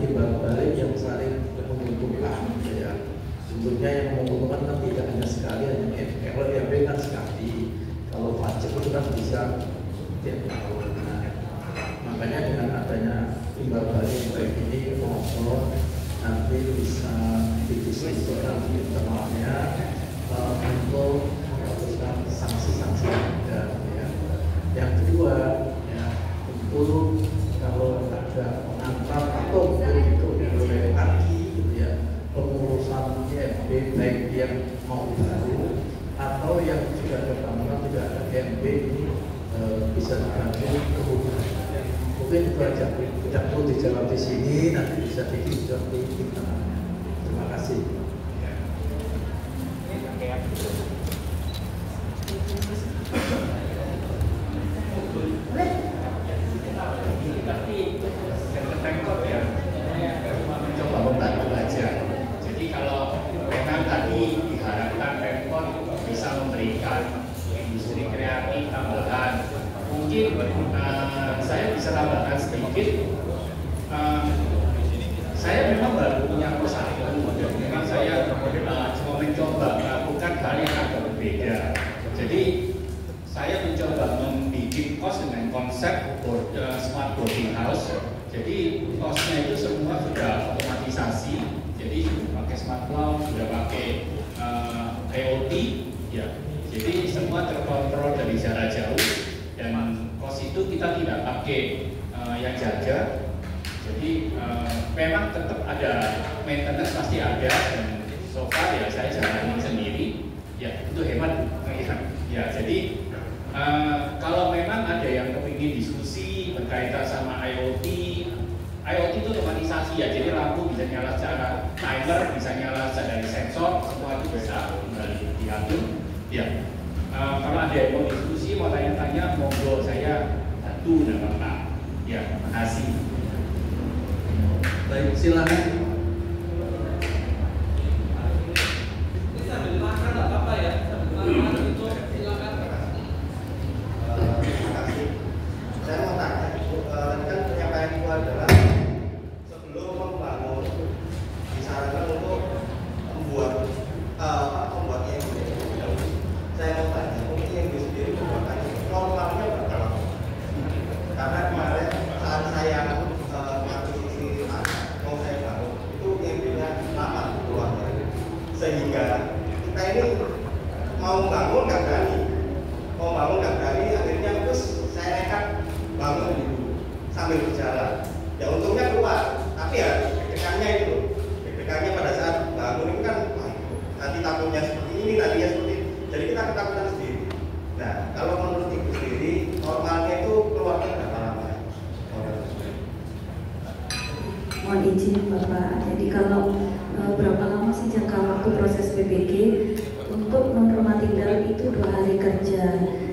ibarat balik yang saling menguntungkan gitu ya. Tentunya yang menguntungkan kan tidak hanya sekali, hanya kalau IMB kan sekali, kalau pajak itu kan bisa tiap tahun. Nah, makanya dengan adanya imbal balik baik ini mohon nanti bisa didiskusikan di internalnya untuk melakukan sanksi-sanksi yang ada ya. Yang kedua ya, untuk bisa dibantu kemudahan. Mungkin itu aja, tidak perlu dijawab di sini, nanti bisa dijawab di kita. Terima kasih. Pemkot ya, mencoba membantu aja. Jadi kalau memang tadi diharapkan Pemkot bisa memberikan industri kreatif tambahan, mungkin saya bisa tambahkan sedikit. Saya memang baru punya perusahaan, memang saya cuma mencoba melakukan hal yang agak berbeda. Jadi saya mencoba membuat kos dengan konsep smart boarding house. Jadi kosnya itu semua sudah otomatisasi. Jadi sudah pakai smart cloud, sudah pakai IoT, ya. Jadi semua terkontrol dari jarak jauh. Dan kos itu kita tidak pakai yang jaga. Jadi memang tetap ada maintenance pasti ada. Dan so far ya saya jalanin sendiri. Ya itu hemat. Ya jadi kalau memang ada yang kepingin diskusi berkaitan sama IoT itu otomatisasi ya, jadi lampu bisa nyala secara timer, bisa nyala dari sensor, semua itu bisa kembali diatur. Ya, kalau ada yang mau diskusi, mau tanya-tanya, monggo saya bantu dan Bapak. Ya, terima kasih. Baik, silakan. Saya mau tanya, kan penyampaian itu adalah sebelum membangun disarankan untuk membuat yang saya mau tanya, mungkin yang sendiri pembuatannya normalnya berapa lama? Karena kemarin saat saya mengakuisisi mau saya bangun itu yang lama keluarnya, sehingga kita ini mau bangun nggak berani, akhirnya terus saya nekat bangun dulu sambil berjalan. Ya untungnya keluar, tapi ya deg-degannya pada saat bangun itu kan nanti takutnya seperti ini, nantinya seperti ini. Jadi kita ketakutan sendiri. Nah, kalau menurut Ibu sendiri normalnya itu keluarnya berapa lama? Mohon izin Bapak, jadi kalau berapa lama sih jangka waktu proses PBG untuk mempermatinkan itu 2 hari kerja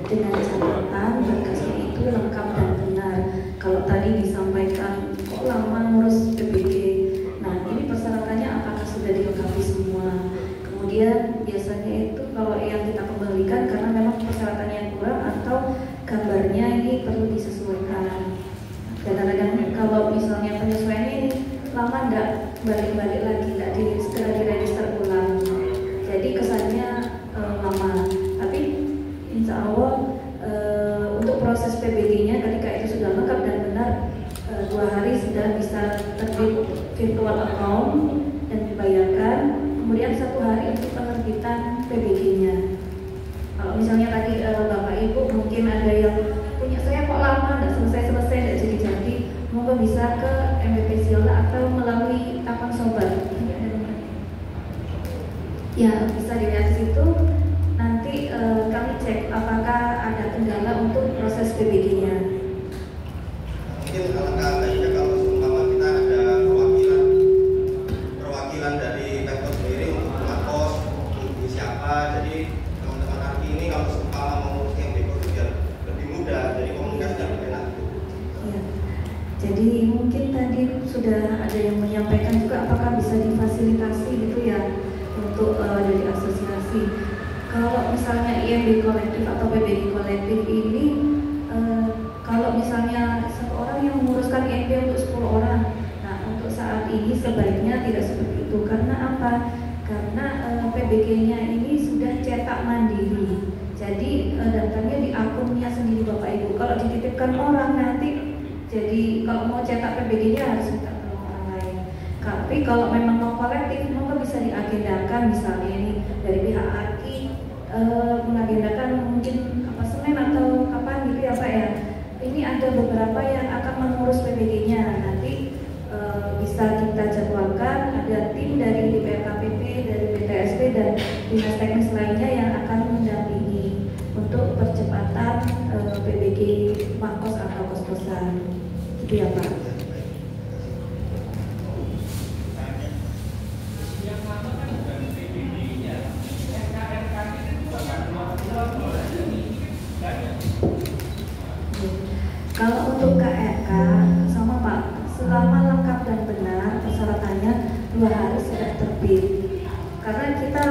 dengan catatan berkasnya itu lengkap dan benar. Kalau tadi disampaikan kok lama ngurus PBG, nah ini persyaratannya apakah sudah dilengkapi semua? Kemudian biasanya itu kalau yang kita kembalikan karena memang persyaratannya yang kurang atau gambarnya ini perlu disesuaikan. Kadang-kadang kalau misalnya penyesuaiannya ini lama nggak balik-balik lagi, nggak segera diregister ulang. Jadi kesannya lama. Tapi insya Allah untuk proses PBG-nya ketika itu sudah lengkap dan benar 2 hari sudah bisa terbit virtual account dan dibayarkan. Kemudian 1 hari untuk penerbitan PBG-nya. Kalau misalnya tadi Bapak Ibu mungkin ada yang punya saya kok lama nggak selesai nggak jadi, monggo bisa ke MVP Siola atau melalui akun sobat. Ya bisa dilihat di situ. Nanti kami cek apakah ada kendala untuk proses PBG-nya. Mungkin alangkah baiknya kalau seumpama kita ada perwakilan dari Pemkot sendiri untuk melapor untuk siapa. Jadi teman-teman arti ini kalau seumpama mau yang Pemkot biar lebih mudah, jadi komunikasinya lebih enak. Ya. Jadi mungkin tadi sudah ada yang menyampaikan juga apakah bisa difasilitasi gitu ya untuk dari asosiasi. Kalau misalnya IMB kolektif atau PBG kolektif ini kalau misalnya satu orang yang menguruskan IMB untuk 10 orang, nah untuk saat ini sebaiknya tidak seperti itu. Karena apa? Karena PBG-nya ini sudah cetak mandiri. Jadi datanya di akunnya sendiri Bapak Ibu. Kalau dititipkan orang nanti jadi kalau mau cetak PBG-nya harus minta tolong orang lain. Tapi kalau memang mau kolektif, maka bisa diagendakan misalnya ini dari pihak ARKI mengagendakan mungkin apa Senin atau kapan gitu ya Pak ya. Ini ada beberapa yang akan mengurus PBG-nya. Nanti bisa kita jadwalkan ada tim dari BPKPP, dari BTSP dan dinas teknis lainnya yang akan mendampingi. untuk percepatan PBG rumah kos atau kos-kosan. Gitu ya Pak. Kalau untuk KRK sama Pak, selama lengkap dan benar persyaratannya 2 hari sudah terbit. Karena kita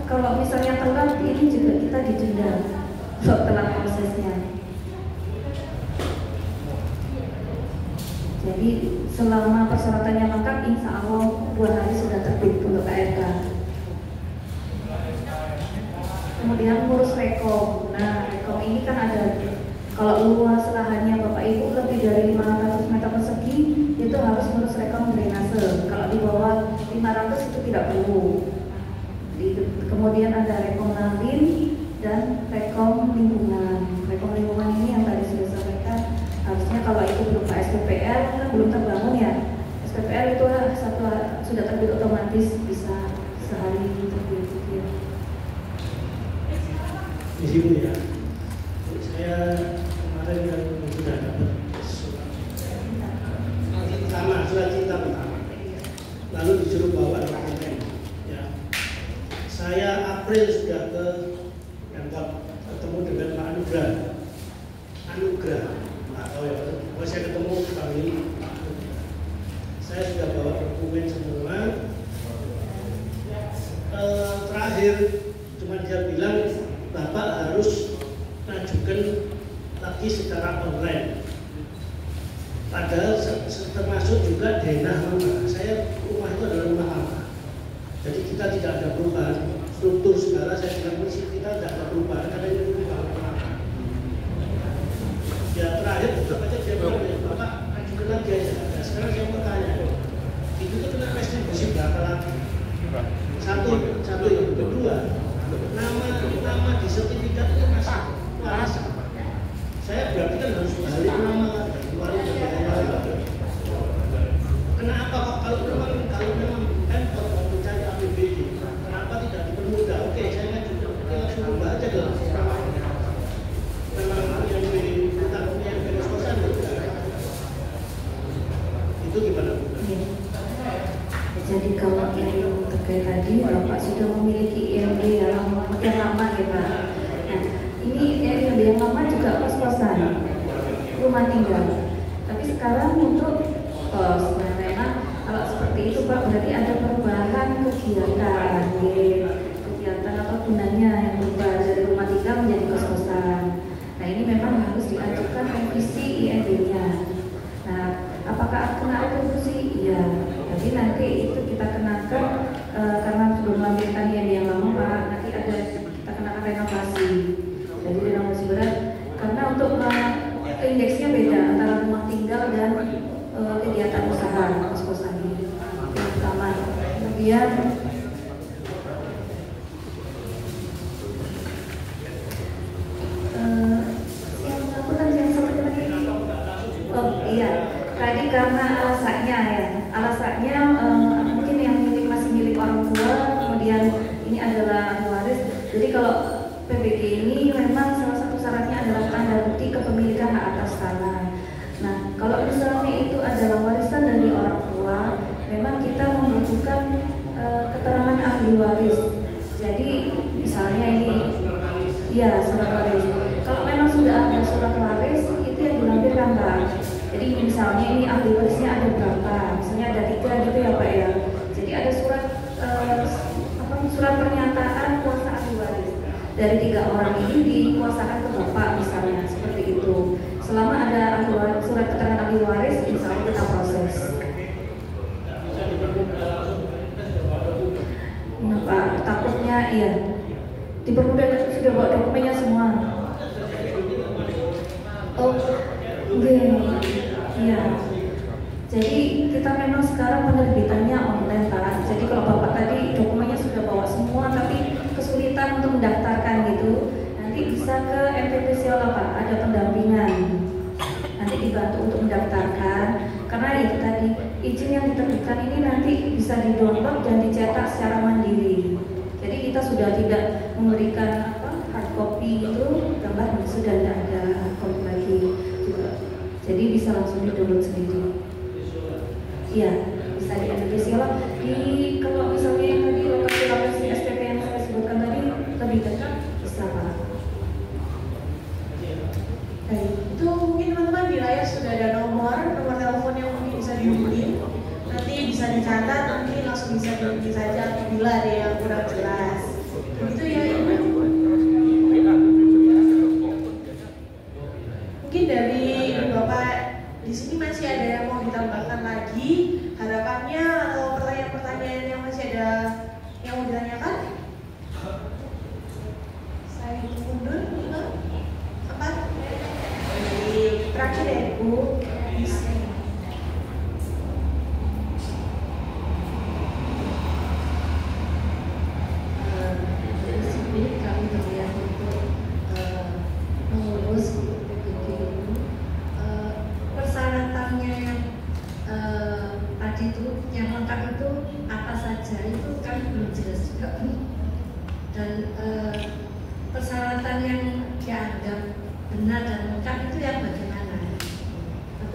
kalau misalnya telat ini juga kita didenda setelah prosesnya. Jadi selama persyaratannya lengkap, insya Allah 2 hari sudah terbit untuk KRK. Kemudian ngurus rekom. Nah, rekom ini kan ada, kalau luas lahannya Bapak Ibu lebih dari 500 meter persegi, itu harus ngurus rekom drainase. Kalau di bawah 500 itu tidak perlu. Kemudian ada rekom nalin dan rekom lingkungan. Rekom lingkungan ini yang tadi sudah sampaikan, harusnya kalau itu berupa SPPL kan belum terbangun ya. SPPL itu sudah terbit otomatis, bisa sehari terbit. Ya. Di situ ya, saya kemarin kan sudah dapat surat cinta pertama, lalu disuruh bawa dokumen. Ya, saya April sudah ke Pemkot, ketemu dengan Pak Anugrah, atau ya, saya ketemu kami. Saya sudah bawa dokumen semua. Terakhir cuma dia bilang Bapak harus mengajukan lagi secara online. Padahal termasuk juga denah rumah. Saya rumah itu adalah rumah lama. Jadi kita tidak ada perubahan. Struktur segala saya bilang kita tidak ada perubahan karena ini rumah lama. Ya terakhir tetap aja dia bilang Bapak ajukan lagi aja. Nah, sekarang saya mau tanya, itu tuh kena distribusi berapa lagi? Satu yang kedua. Nama di sertifikat itu masih waras. Saya berarti kan harus balik nama kenapa kok kalau memang Pemkot mencari APBD, kenapa tidak dipermudah? Oke, saya ngajukan, oke langsung ubah aja ke memang yang beres kosan itu gimana Bu? Jadi kalau yang terkait tadi Bapak sudah memiliki IMB yang lama ya Pak. Nah, ini IMB yang lama juga kos-kosan, rumah tinggal. Tapi sekarang untuk kos. Nah, memang kalau seperti itu Pak berarti ada perubahan kegiatan atau gunanya yang berubah dari rumah tinggal menjadi kos-kosan. Nah, ini memang harus diajukan revisi IMB-nya. Nah, apakah kena revisi? Iya. Jadi nanti itu kita kenakan karena sebelum melanjutkan yang lama Pak, nanti ada kita kenakan renovasi. Jadi renovasi berat karena untuk indeksnya beda antara rumah tinggal dan kegiatan usaha kos-kosan ini. Yang pertama, kemudian tadi karena alasannya mungkin yang masih milik orang tua, kemudian ini adalah ahli waris. Jadi kalau PBG ini memang salah satu syaratnya adalah tanda bukti kepemilikan hak atas tanah. Nah, kalau misalnya itu adalah warisan dari orang tua, memang kita membutuhkan keterangan ahli waris. Jadi misalnya ini, ya surat waris. Kalau memang sudah ada surat waris, itu yang dilampirkan Pak. Jadi misalnya ini ahli warisnya ada berapa? Misalnya ada 3 gitu ya Pak ya. Jadi ada surat pernyataan kuasa ahli waris. Dari 3 orang ini dikuasakan ke Bapak misalnya seperti itu. Selama ada surat keterangan ahli waris, insya Allah kita proses. Nah Pak, takutnya iya dipermudah, sudah bawa dokumennya semua. Oh, iya. Jadi kita memang sekarang penerbitannya online Pak. Jadi kalau Bapak tadi dokumennya sudah bawa semua, tapi kesulitan untuk mendaftarkan gitu, nanti bisa ke MPP Siola Pak, ada pendampingan. Nanti dibantu untuk mendaftarkan. Karena itu tadi izin yang diterbitkan ini nanti bisa di-download dan dicetak secara mandiri. Jadi kita sudah tidak memberikan hard copy itu langsung di-download sendiri. Iya, bisa di-edit visual. Kalau misalnya yang tadi lokasi SPP yang saya sebutkan tadi lebih dekat, bisa Pak. Baik, itu mungkin teman-teman di layar sudah ada nomor telepon yang mungkin bisa dihubungi. Nanti bisa dicatat, nanti langsung bisa dihubungi saja apabila ada yang kurang jelas. Begitu ya Ibu. Mungkin dari Bapak di sini masih ada yang mau ditambahkan lagi, harapannya atau pertanyaan-pertanyaan yang masih ada yang mau ditanyakan? Saya mundur, 5, 4. Terakhir ya Ibu. Kami berniat untuk mengurus PPG ini. Persyaratannya yang tadi itu yang lengkap itu apa saja itu kan belum jelas juga, dan persyaratan yang dianggap benar dan lengkap itu yang bagaimana?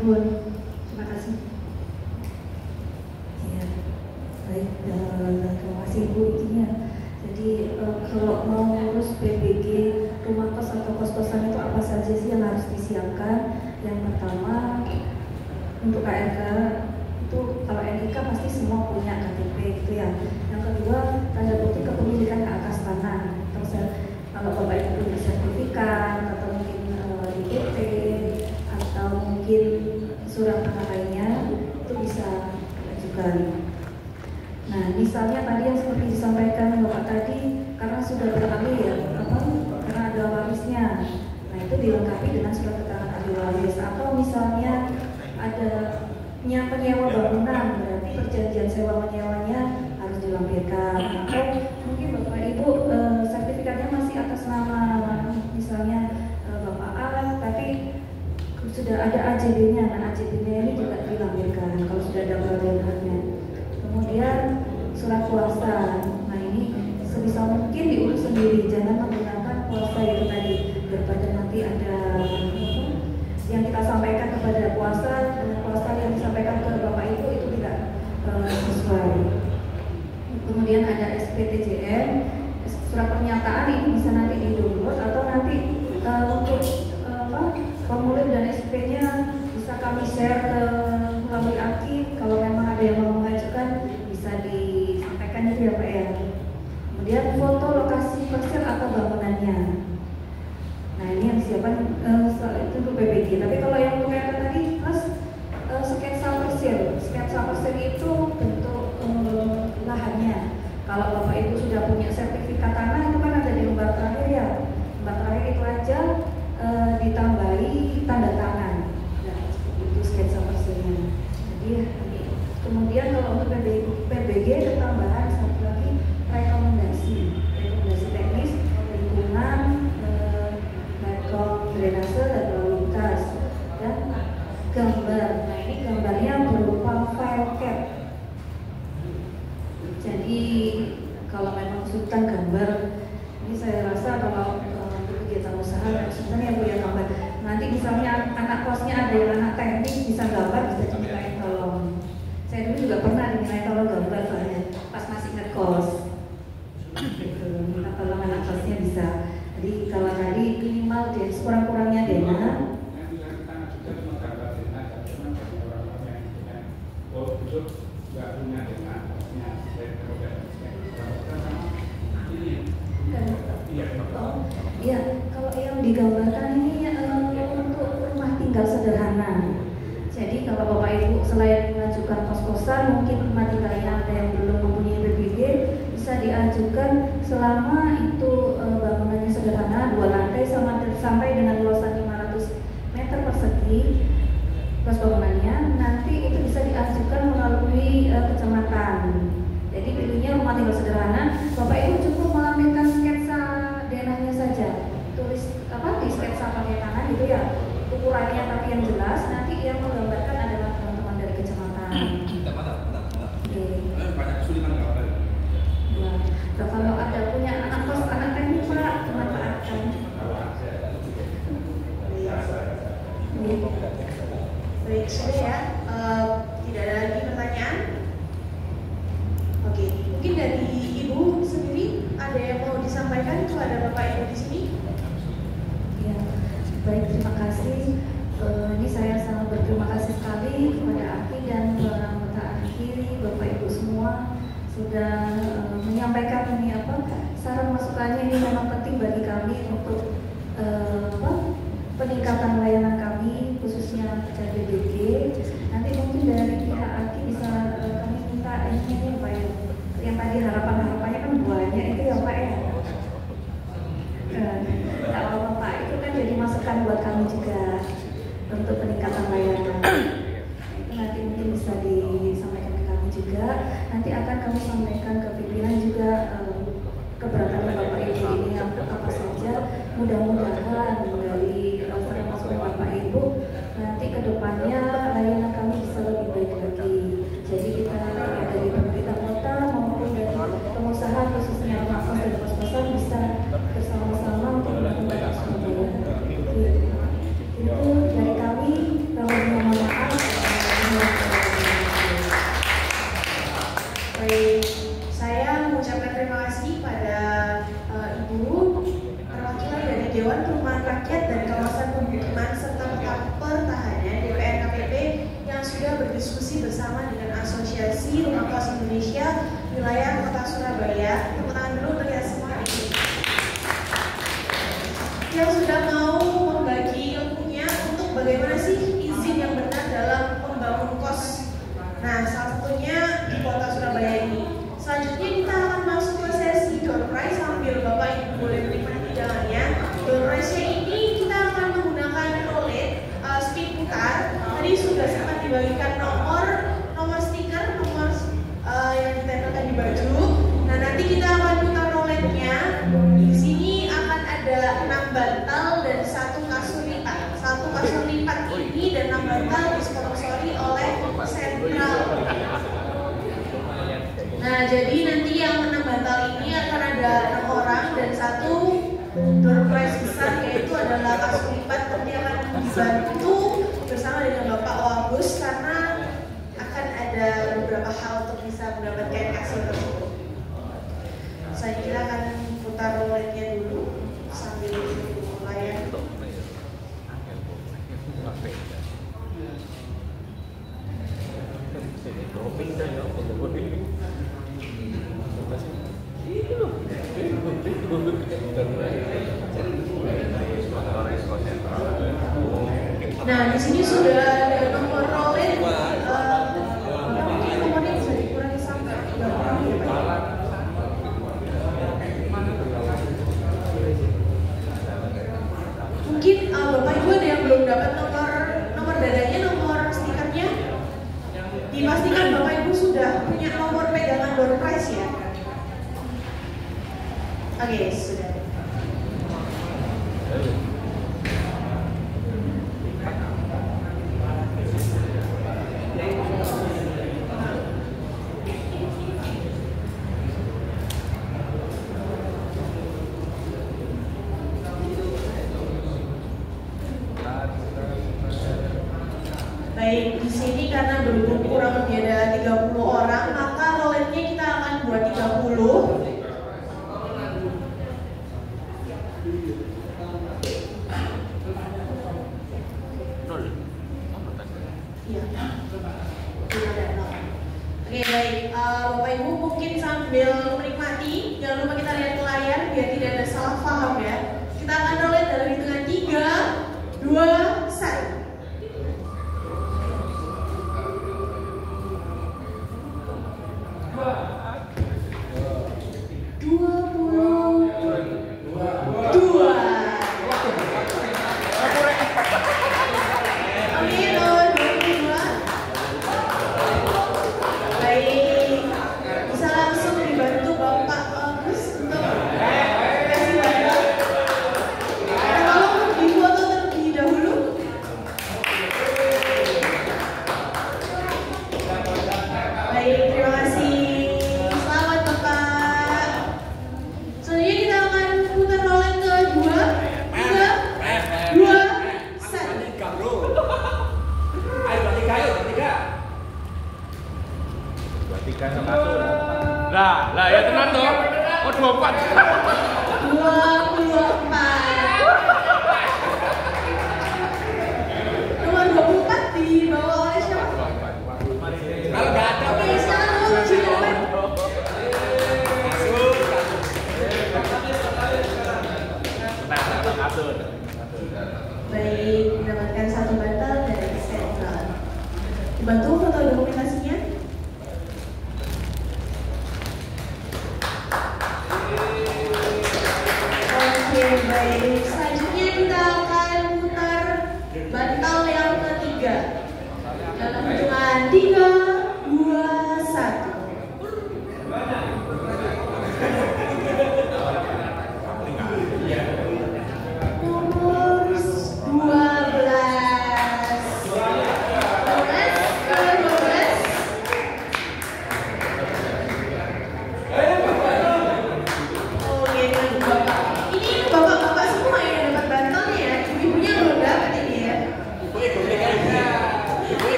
Terima kasih. Ya, baik, terima kasih Bu Ikinya. Jadi kalau mau ngurus PBG rumah kos atau kos-kosan itu apa saja sih yang harus disiapkan? Yang pertama untuk KRK itu kalau NIK pasti semua punya KTP gitu ya. Yang kedua tanda bukti kepemilikan hak atas tanah. Terus kalau Bapak Ibu punya sertifikat atau mungkin DPT atau mungkin surat tanah lainnya itu bisa diajukan. Nah, misalnya tadi yang seperti disampaikan Bapak tadi, karena sudah beralih ya, karena ada warisnya. Nah, itu dilengkapi dengan surat keterangan ahli waris. Atau misalnya ada penyewa bangunan, berarti perjanjian sewa menyewanya harus dilampirkan. Atau mungkin Bapak Ibu sertifikatnya masih atas nama misalnya Bapak A, tapi sudah ada AJB-nya. Nah, AJB-nya ini juga dilampirkan kalau sudah ada pelayanannya. Kemudian surat kuasa. Nah, ini sebisa mungkin diurus sendiri, jangan menggunakan kuasa itu tadi, daripada nanti ada yang kita sampaikan kepada kuasa dengan kuasa yang disampaikan ke Bapak Ibu itu tidak sesuai. Kemudian ada SPTJM, surat pernyataan ini bisa nanti di-download atau nanti untuk formulir dan SP-nya bisa kami share ke melalui AKI. Kalau memang ada yang mau mengajukan bisa disampaikan itu ya Pak ya. Kemudian foto lokasi parcel atau bangunannya. Nah, ini yang disiapkan itu untuk PBG. Tapi kalau yang untuk yang tadi plus sketsa parcel. Sketsa parcel itu bentuk lahannya. Kalau Bapak Ibu sudah punya sertifikat tanah itu kan ada di lembar terakhir ya. Lembar terakhir itu aja ditambahi tanda tangan. Nah, itu sketsa parcelnya. Jadi kemudian kalau untuk PBG ketambahan satu lagi rekomendasi teknis lingkungan, background drainase dan lalu lintas, dan gambar. Nah, ini gambarnya berupa file cap. Jadi kalau memang kesulitan gambar, ini saya rasa kalau untuk kegiatan usaha sebenarnya punya gambar. Nanti misalnya anak kosnya ada yang anak teknik bisa gambar, bisa dimintain tolong. Saya dulu juga pernah dimintain tolong gambar soalnya pas masih ngekos. Minta tolong anak kosnya bisa. Jadi kalau tadi minimal dia sekurang-kurangnya dana. Iya, kalau yang digambarkan ini untuk rumah tinggal sederhana. Jadi kalau Bapak Ibu selain mengajukan kos-kosan, mungkin rumah tinggalnya ada yang belum mempunyai PBG, bisa diajukan selama itu bangunannya sederhana, 2 lantai sampai dengan luasan 500 meter persegi. Plus bangunannya nanti itu bisa diajukan melalui kecamatan. Jadi pilihnya rumah tinggal sederhana, Bapak Ibu cukup melampirkan sketsa daerahnya saja, tulis di sketsa pakai tangan gitu ya, ukurannya tapi yang jelas. Nanti yang menggambarkan adalah teman-teman dari kecamatan. Banyak kesulitan gambar. Ya, kalau ada punya anak kos, anak teknik Pak, dimanfaatkan. Baik, sudah ya. Tidak ada lagi pertanyaan. Oke, mungkin dari Ibu sendiri ada yang mau disampaikan kepada Bapak Ibu di sini? Ya, baik, terima kasih. Ini saya sangat berterima kasih sekali kepada Aki dan para anggota Aki, Bapak Ibu semua sudah menyampaikan ini saran masukannya. Ini memang penting bagi kami untuk peningkatan layanan kami khususnya CBBG. Nanti mungkin dari pihak Aki bisa kami minta ini Pak ya, yang tadi harapannya kan banyak itu ya Pak ya. Tidak apa-apa Pak, itu kan jadi masukan buat kami juga untuk peningkatan layanan. Itu nanti mungkin bisa disampaikan ke kami juga. Nanti akan kami sampaikan ke pimpinan juga keberatan Bapak Ibu ini apa saja. Mudah-mudahan dari saran masukan Bapak Ibu nanti kedepannya layanan kami bisa lebih baik lagi. Jadi kita dari pemerintah kota maupun dari pengusaha khususnya rumah kos dan kos-kosan bisa bersama-sama untuk melakukan Surabaya. Itu dari kami. Kalau mohon maaf. Baik, saya mengucapkan terima kasih pada Ibu perwakilan dari Dewan Perumahan Rakyat dan Kawasan Pemukiman serta Pertahanan DPR KPP yang sudah berdiskusi bersama dengan Asosiasi Rumah Kos Indonesia wilayah Kota Surabaya. Tepuk tangan dulu untuk kita semua ini. Yang sudah mau membagi ilmunya untuk bagaimana sih izin yang benar dalam membangun kos. Nah, salah satunya di Kota Surabaya ini. Selanjutnya kita akan masuk ke sesi door prize sambil Bapak Ibu boleh menikmati jalannya. Door prize-nya ini kita akan menggunakan roulette spin putar. Tadi sudah sempat dibagikan nomor stiker, nomor yang ditempelkan di baju. Nah, nanti kita akan putar roulette-nya. Di sini akan ada 6 bantal dan 1 kasur lipat. 1 kasur lipat ini dan 6 bantal disponsori oleh Sentral. Nah, jadi nanti yang 6 bantal ini akan ada 6 orang dan 1 door prize besar, yaitu adalah kasur lipat. Nanti akan dibantu bersama dengan Bapak Wabus karena akan ada beberapa hal untuk bisa mendapatkan kasur tersebut. Saya kira akan putar roulette-nya dulu sambil layar. Nah, di sini sudah ada nomor roulette. Mungkin nomornya bisa dikurangi sampai 3 orang. Mungkin Bapak Ibu ada yang belum dapat nomor dadanya, nomor stikernya. Dipastikan Bapak Ibu sudah punya nomor pegangan door prize ya. Oke, sudah. Baik, di sini karena berhubung kurang lebih ada 30 orang, maka roulette-nya kita akan buat 30. Oke, baik, Bapak Ibu mungkin sambil menikmati, jangan lupa kita lihat ke layar biar tidak ada salah paham ya. Kita akan roulette dalam hitungan 3, 2, 1. Lah ya tenan toh. Oh 24. 24. Nomor 24 dibawa oleh siapa? Kalau nggak ada baik, mendapatkan satu bantal dari Sentral. Dibantu foto dokumentasinya. Oke, baik. Selanjutnya kita akan putar bantal yang ketiga. Dalam hitungan 3, 2, 1.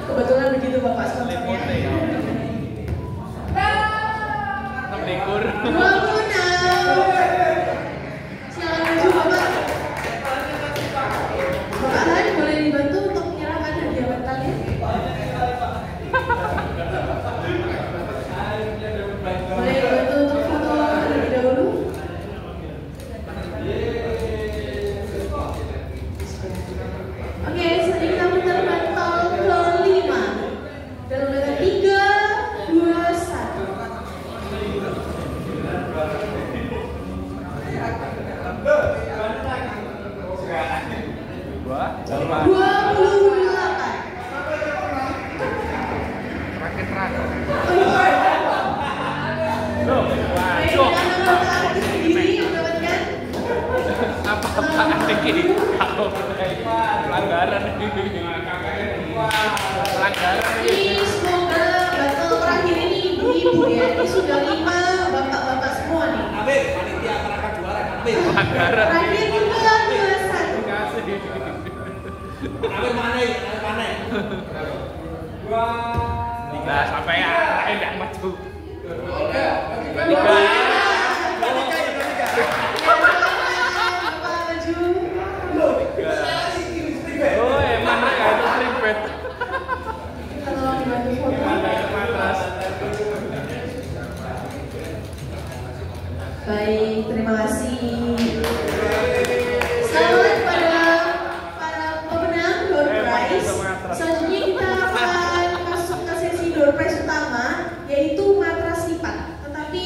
Kebetulan begitu Bapak sponsornya. 26. Silakan maju Bapak. Bapak Han boleh dibantu untuk menyerahkan hadiah bantalnya. Boleh dibantu untuk foto terlebih dahulu. Oke, selanjutnya kita putar bantal ke-5 dalam hitungan 3, 2, 1. Ini semoga battle terakhir ini ibu-ibu ya. Ini sudah 5 bapak-bapak semua nih. Ambil panitia akan juara. Ambil. Terakhir 3, 2, 1. Ambil mana? Nah, sampai yang maju. 3. Oh, emang mereka itu trippet. Tolong dibantu foto. Baik, terima kasih. Selamat pada para pemenang door prize. Selanjutnya kita akan masuk ke sesi door prize utama, yaitu matras lipat. Tetapi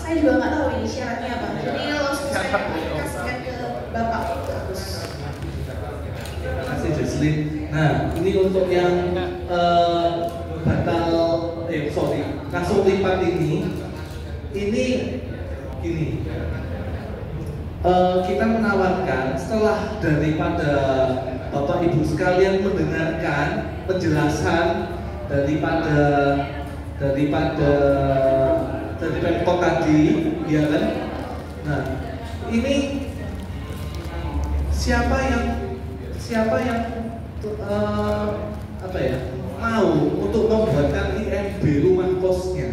saya juga nggak tahu ini syaratnya apa. Jadi langsung saya kasihkan ke Bapak Agus. Terima kasih Jesslyn. Nah, ini untuk yang kasur lipat ini gini. Kita menawarkan setelah daripada Bapak Ibu sekalian mendengarkan penjelasan daripada Pemkot tadi, ya kan? Nah, ini siapa yang mau untuk membuatkan IMB rumah kosnya,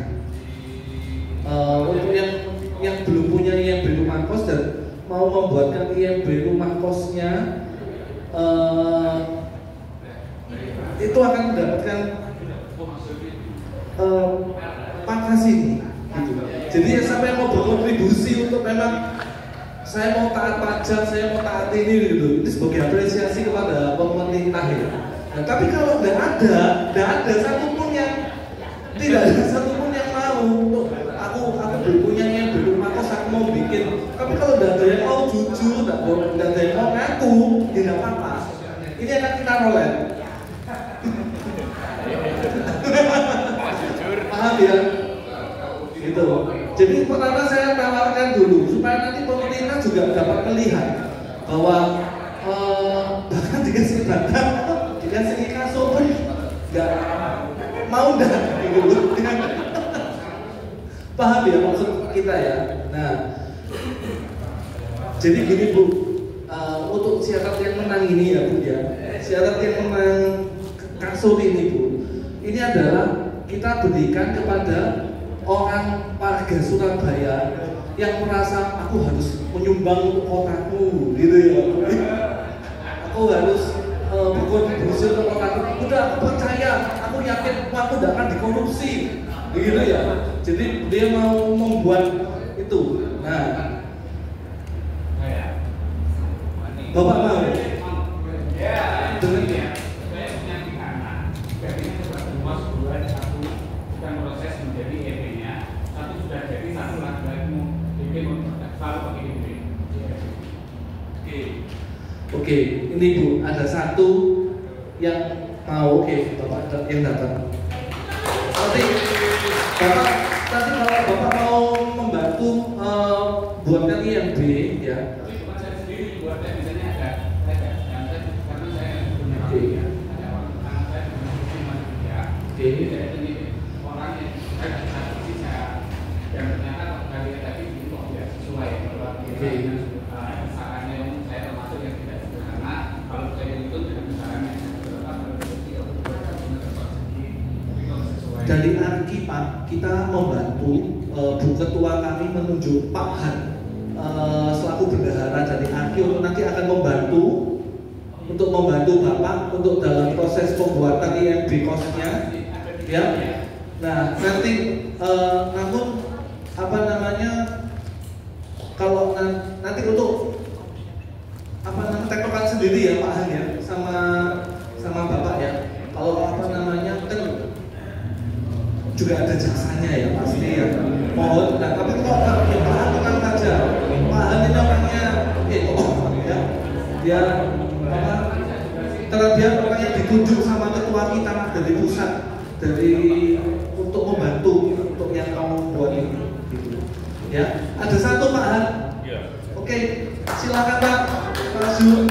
untuk yang belum punya IMB rumah kos dan mau membuatkan IMB rumah kosnya, itu akan mendapatkan pangkas ini gitu. Jadi ya sampai mau berkontribusi untuk memang saya mau taat pajak, saya mau taat ini gitu. Ini sebagai apresiasi kepada pemerintah ya. Nah, tapi kalau tidak ada satupun yang mau untuk aku berpunya yang belum maka aku mau bikin. Tapi kalau tidak ada yang mau jujur, tidak ada yang mau ngaku, tidak apa-apa. Ini akan kita rolet. Paham ya? Gitu. Jadi pertama saya tawarkan dulu supaya nanti pemerintah juga dapat melihat bahwa bahkan dikasih bantal, dikasih kasur pun nggak mau enggak gitu. Paham ya maksud kita ya. Nah, jadi gini Bu, untuk syarat yang menang ini ya Bu ya, syarat yang menang Kasur ini Bu, ini adalah kita berikan kepada orang warga Surabaya yang merasa aku harus menyumbang untuk kotaku gitu ya. Aku harus berkontribusi untuk kotaku. Udah aku percaya, aku yakin aku tidak akan dikorupsi gitu ya. Jadi dia mau membuat itu. Nah, Bapak mau dengan proses menjadi EP-nya, satu sudah jadi, satu lagi mau bikin selalu pakai EP. Oke, ini Bu, ada satu yang mau, Bapak yang datang. Nanti kalau Bapak mau membantu buatkan yang B ya. Tapi bukan saya sendiri buatnya, misalnya ada yang saya karena saya punya ada orang saya punya kerja. Jadi saya orang yang saya dan ternyata kalian tadi itu kok tidak sesuai bahwa sarannya yang saya termasuk yang tidak sederhana. Kalau saya itu dengan sarannya dari Arki Pak, kita membantu Bu Ketua kami menunjuk Pak Han selaku bendahara dari Arki untuk nanti akan membantu Bapak untuk dalam proses pembuatan IMB cost-nya ya. Nah nanti namun apa namanya kalau nanti untuk apa namanya tektokan sendiri ya Pak Han ya sama Bapak ya. Kalau apa namanya kan juga ada jasanya ya pasti ya. Mohon, nah tapi kok ya Pak Han tenang saja. Pak Han ini orangnya ya. Dia apa? Karena dia orang yang ditunjuk sama ketua kita dari pusat untuk membantu untuk yang kamu buat ini gitu. Ya, ada satu Pak Han. Oke, silakan Pak Zul.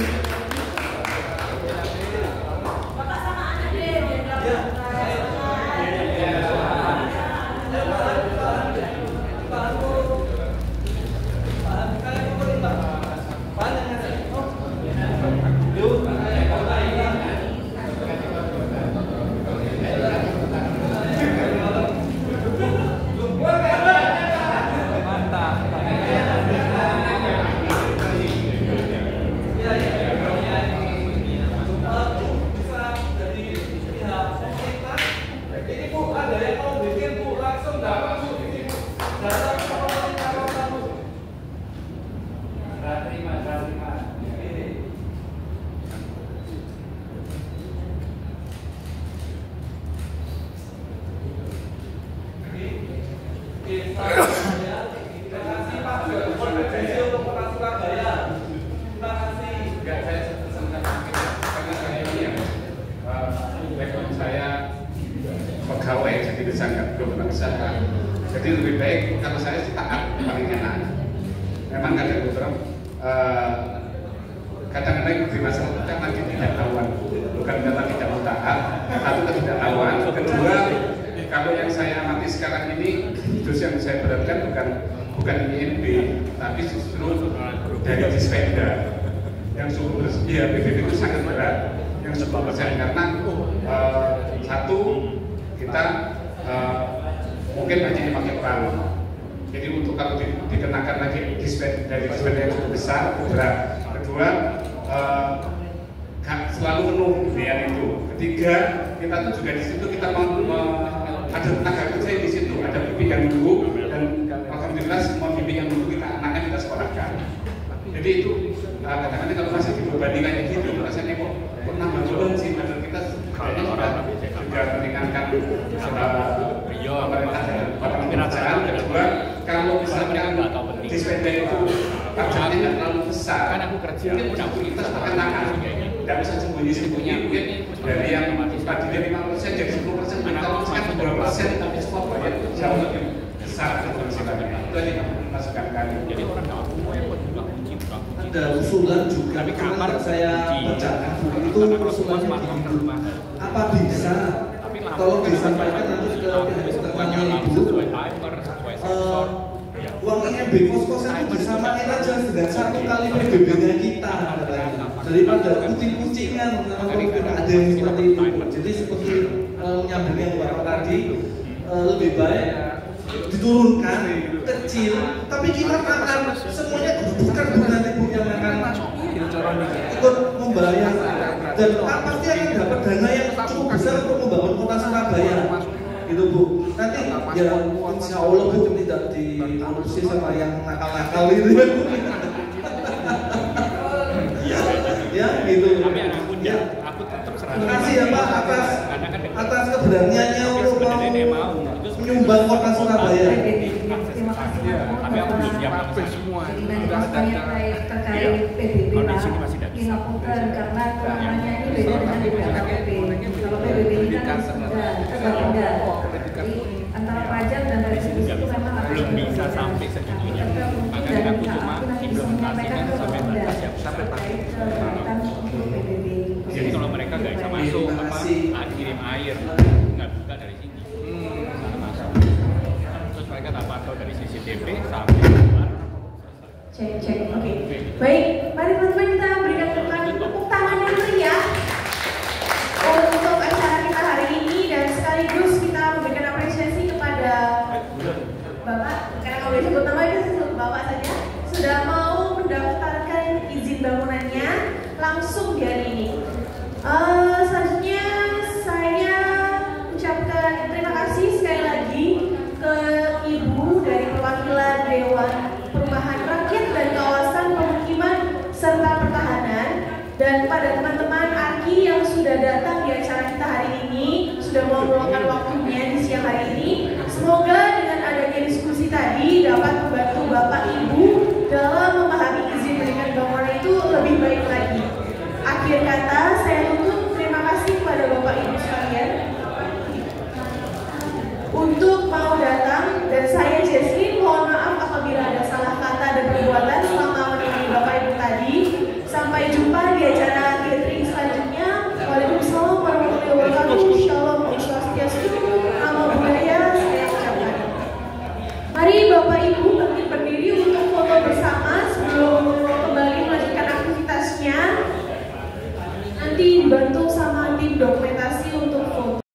Jadi lebih baik kalau saya sih taat paling enak. Memang ada beberapa kadang-kadang di masalah kita lagi tidak tahuan, bukan karena tidak mau taat, satu ketidaktahuan. Kedua, kalau yang saya amati sekarang ini, terus yang saya beratkan bukan IMB, tapi justru dari Dispenda yang sumber ya PBB itu sangat berat, yang 10% karena satu kita mungkin banyak yang pakai bank. Jadi untuk kalau dikenakan lagi dari dispenda yang cukup besar, berat. Kedua, selalu penuh biaya itu. Ketiga, kita tuh juga di situ kita ada tenaga kerja di situ, ada bimbing yang dulu dan alhamdulillah semua bimbing yang dulu anaknya kita sekolahkan. Jadi itu kadang-kadang kalau masih dibebani kayak gitu, rasanya kok nambah beban sih, padahal kita kayaknya sudah meringankan pemerintah dan pekerjaan. Kedua, kalau misalnya dispenda itu targetnya nggak terlalu besar, mungkin otoritas perkenakan tidak bisa sembunyi-sembunyi, mungkin dari yang tadinya 5% jadi 10%, kalau sekarang 2%, tapi semua bayar itu jauh lebih besar keberhasilannya. Itu aja masukan kami. Jadi orang nggak pun juga ada usulan juga, cuman saya bacakan itu usulannya begini, apa bisa tolong disampaikan nanti ke pihak internalnya Ibu. Uang IMB kos-kosan itu disamain aja dengan 1 kali PBB-nya kita daripada kucing-kucingan ada yang seperti itu. Jadi seperti nyambung yang Bapak tadi, lebih baik diturunkan kecil, tapi kita makan semuanya bukan nanti Bu yang akan ikut membayar, dan pasti akan dapat dana yang cukup besar untuk membangun kota Surabaya, gitu Bu. Nanti ya insya Allah Bu tidak diurusi sama yang nakal-nakal itu ya gitu. Ya, terima kasih ya Pak atas keberaniannya untuk mau menyumbang kota Surabaya. Terima kasih Tapi aku belum siap semua. Terkait PBB Pak, dilakukan karena kewenangannya ini beda dengan BPKP. Kalau PBB ini kan benda. Jadi antara pajak dan retribusi itu memang belum bisa sampai segitunya. Makanya aku cuma implementasikan sampai batas yang terkait kegiatan untuk PBB. Jadi kalau mereka nggak bisa masuk, kirim air nggak buka dari sini. Terus mereka tak pantau dari CCTV sampai keluar. Cek. Oke. Baik, mari teman-teman kita berikan tepuk tangan yang meriah untuk acara kita hari ini, dan sekaligus kita memberikan apresiasi kepada Bapak, karena kalau disebut nama kita sebut Bapak saja, sudah mau mendaftarkan izin bangunannya langsung di hari ini. Selanjutnya saya ucapkan terima kasih sekali lagi ke Ibu dari perwakilan Dewan Perumahan Rakyat dan Kawasan Pemukiman serta Pertahanan, dan pada teman-teman ARKI yang sudah datang di acara kita hari ini, sudah mau meluangkan waktunya di siang hari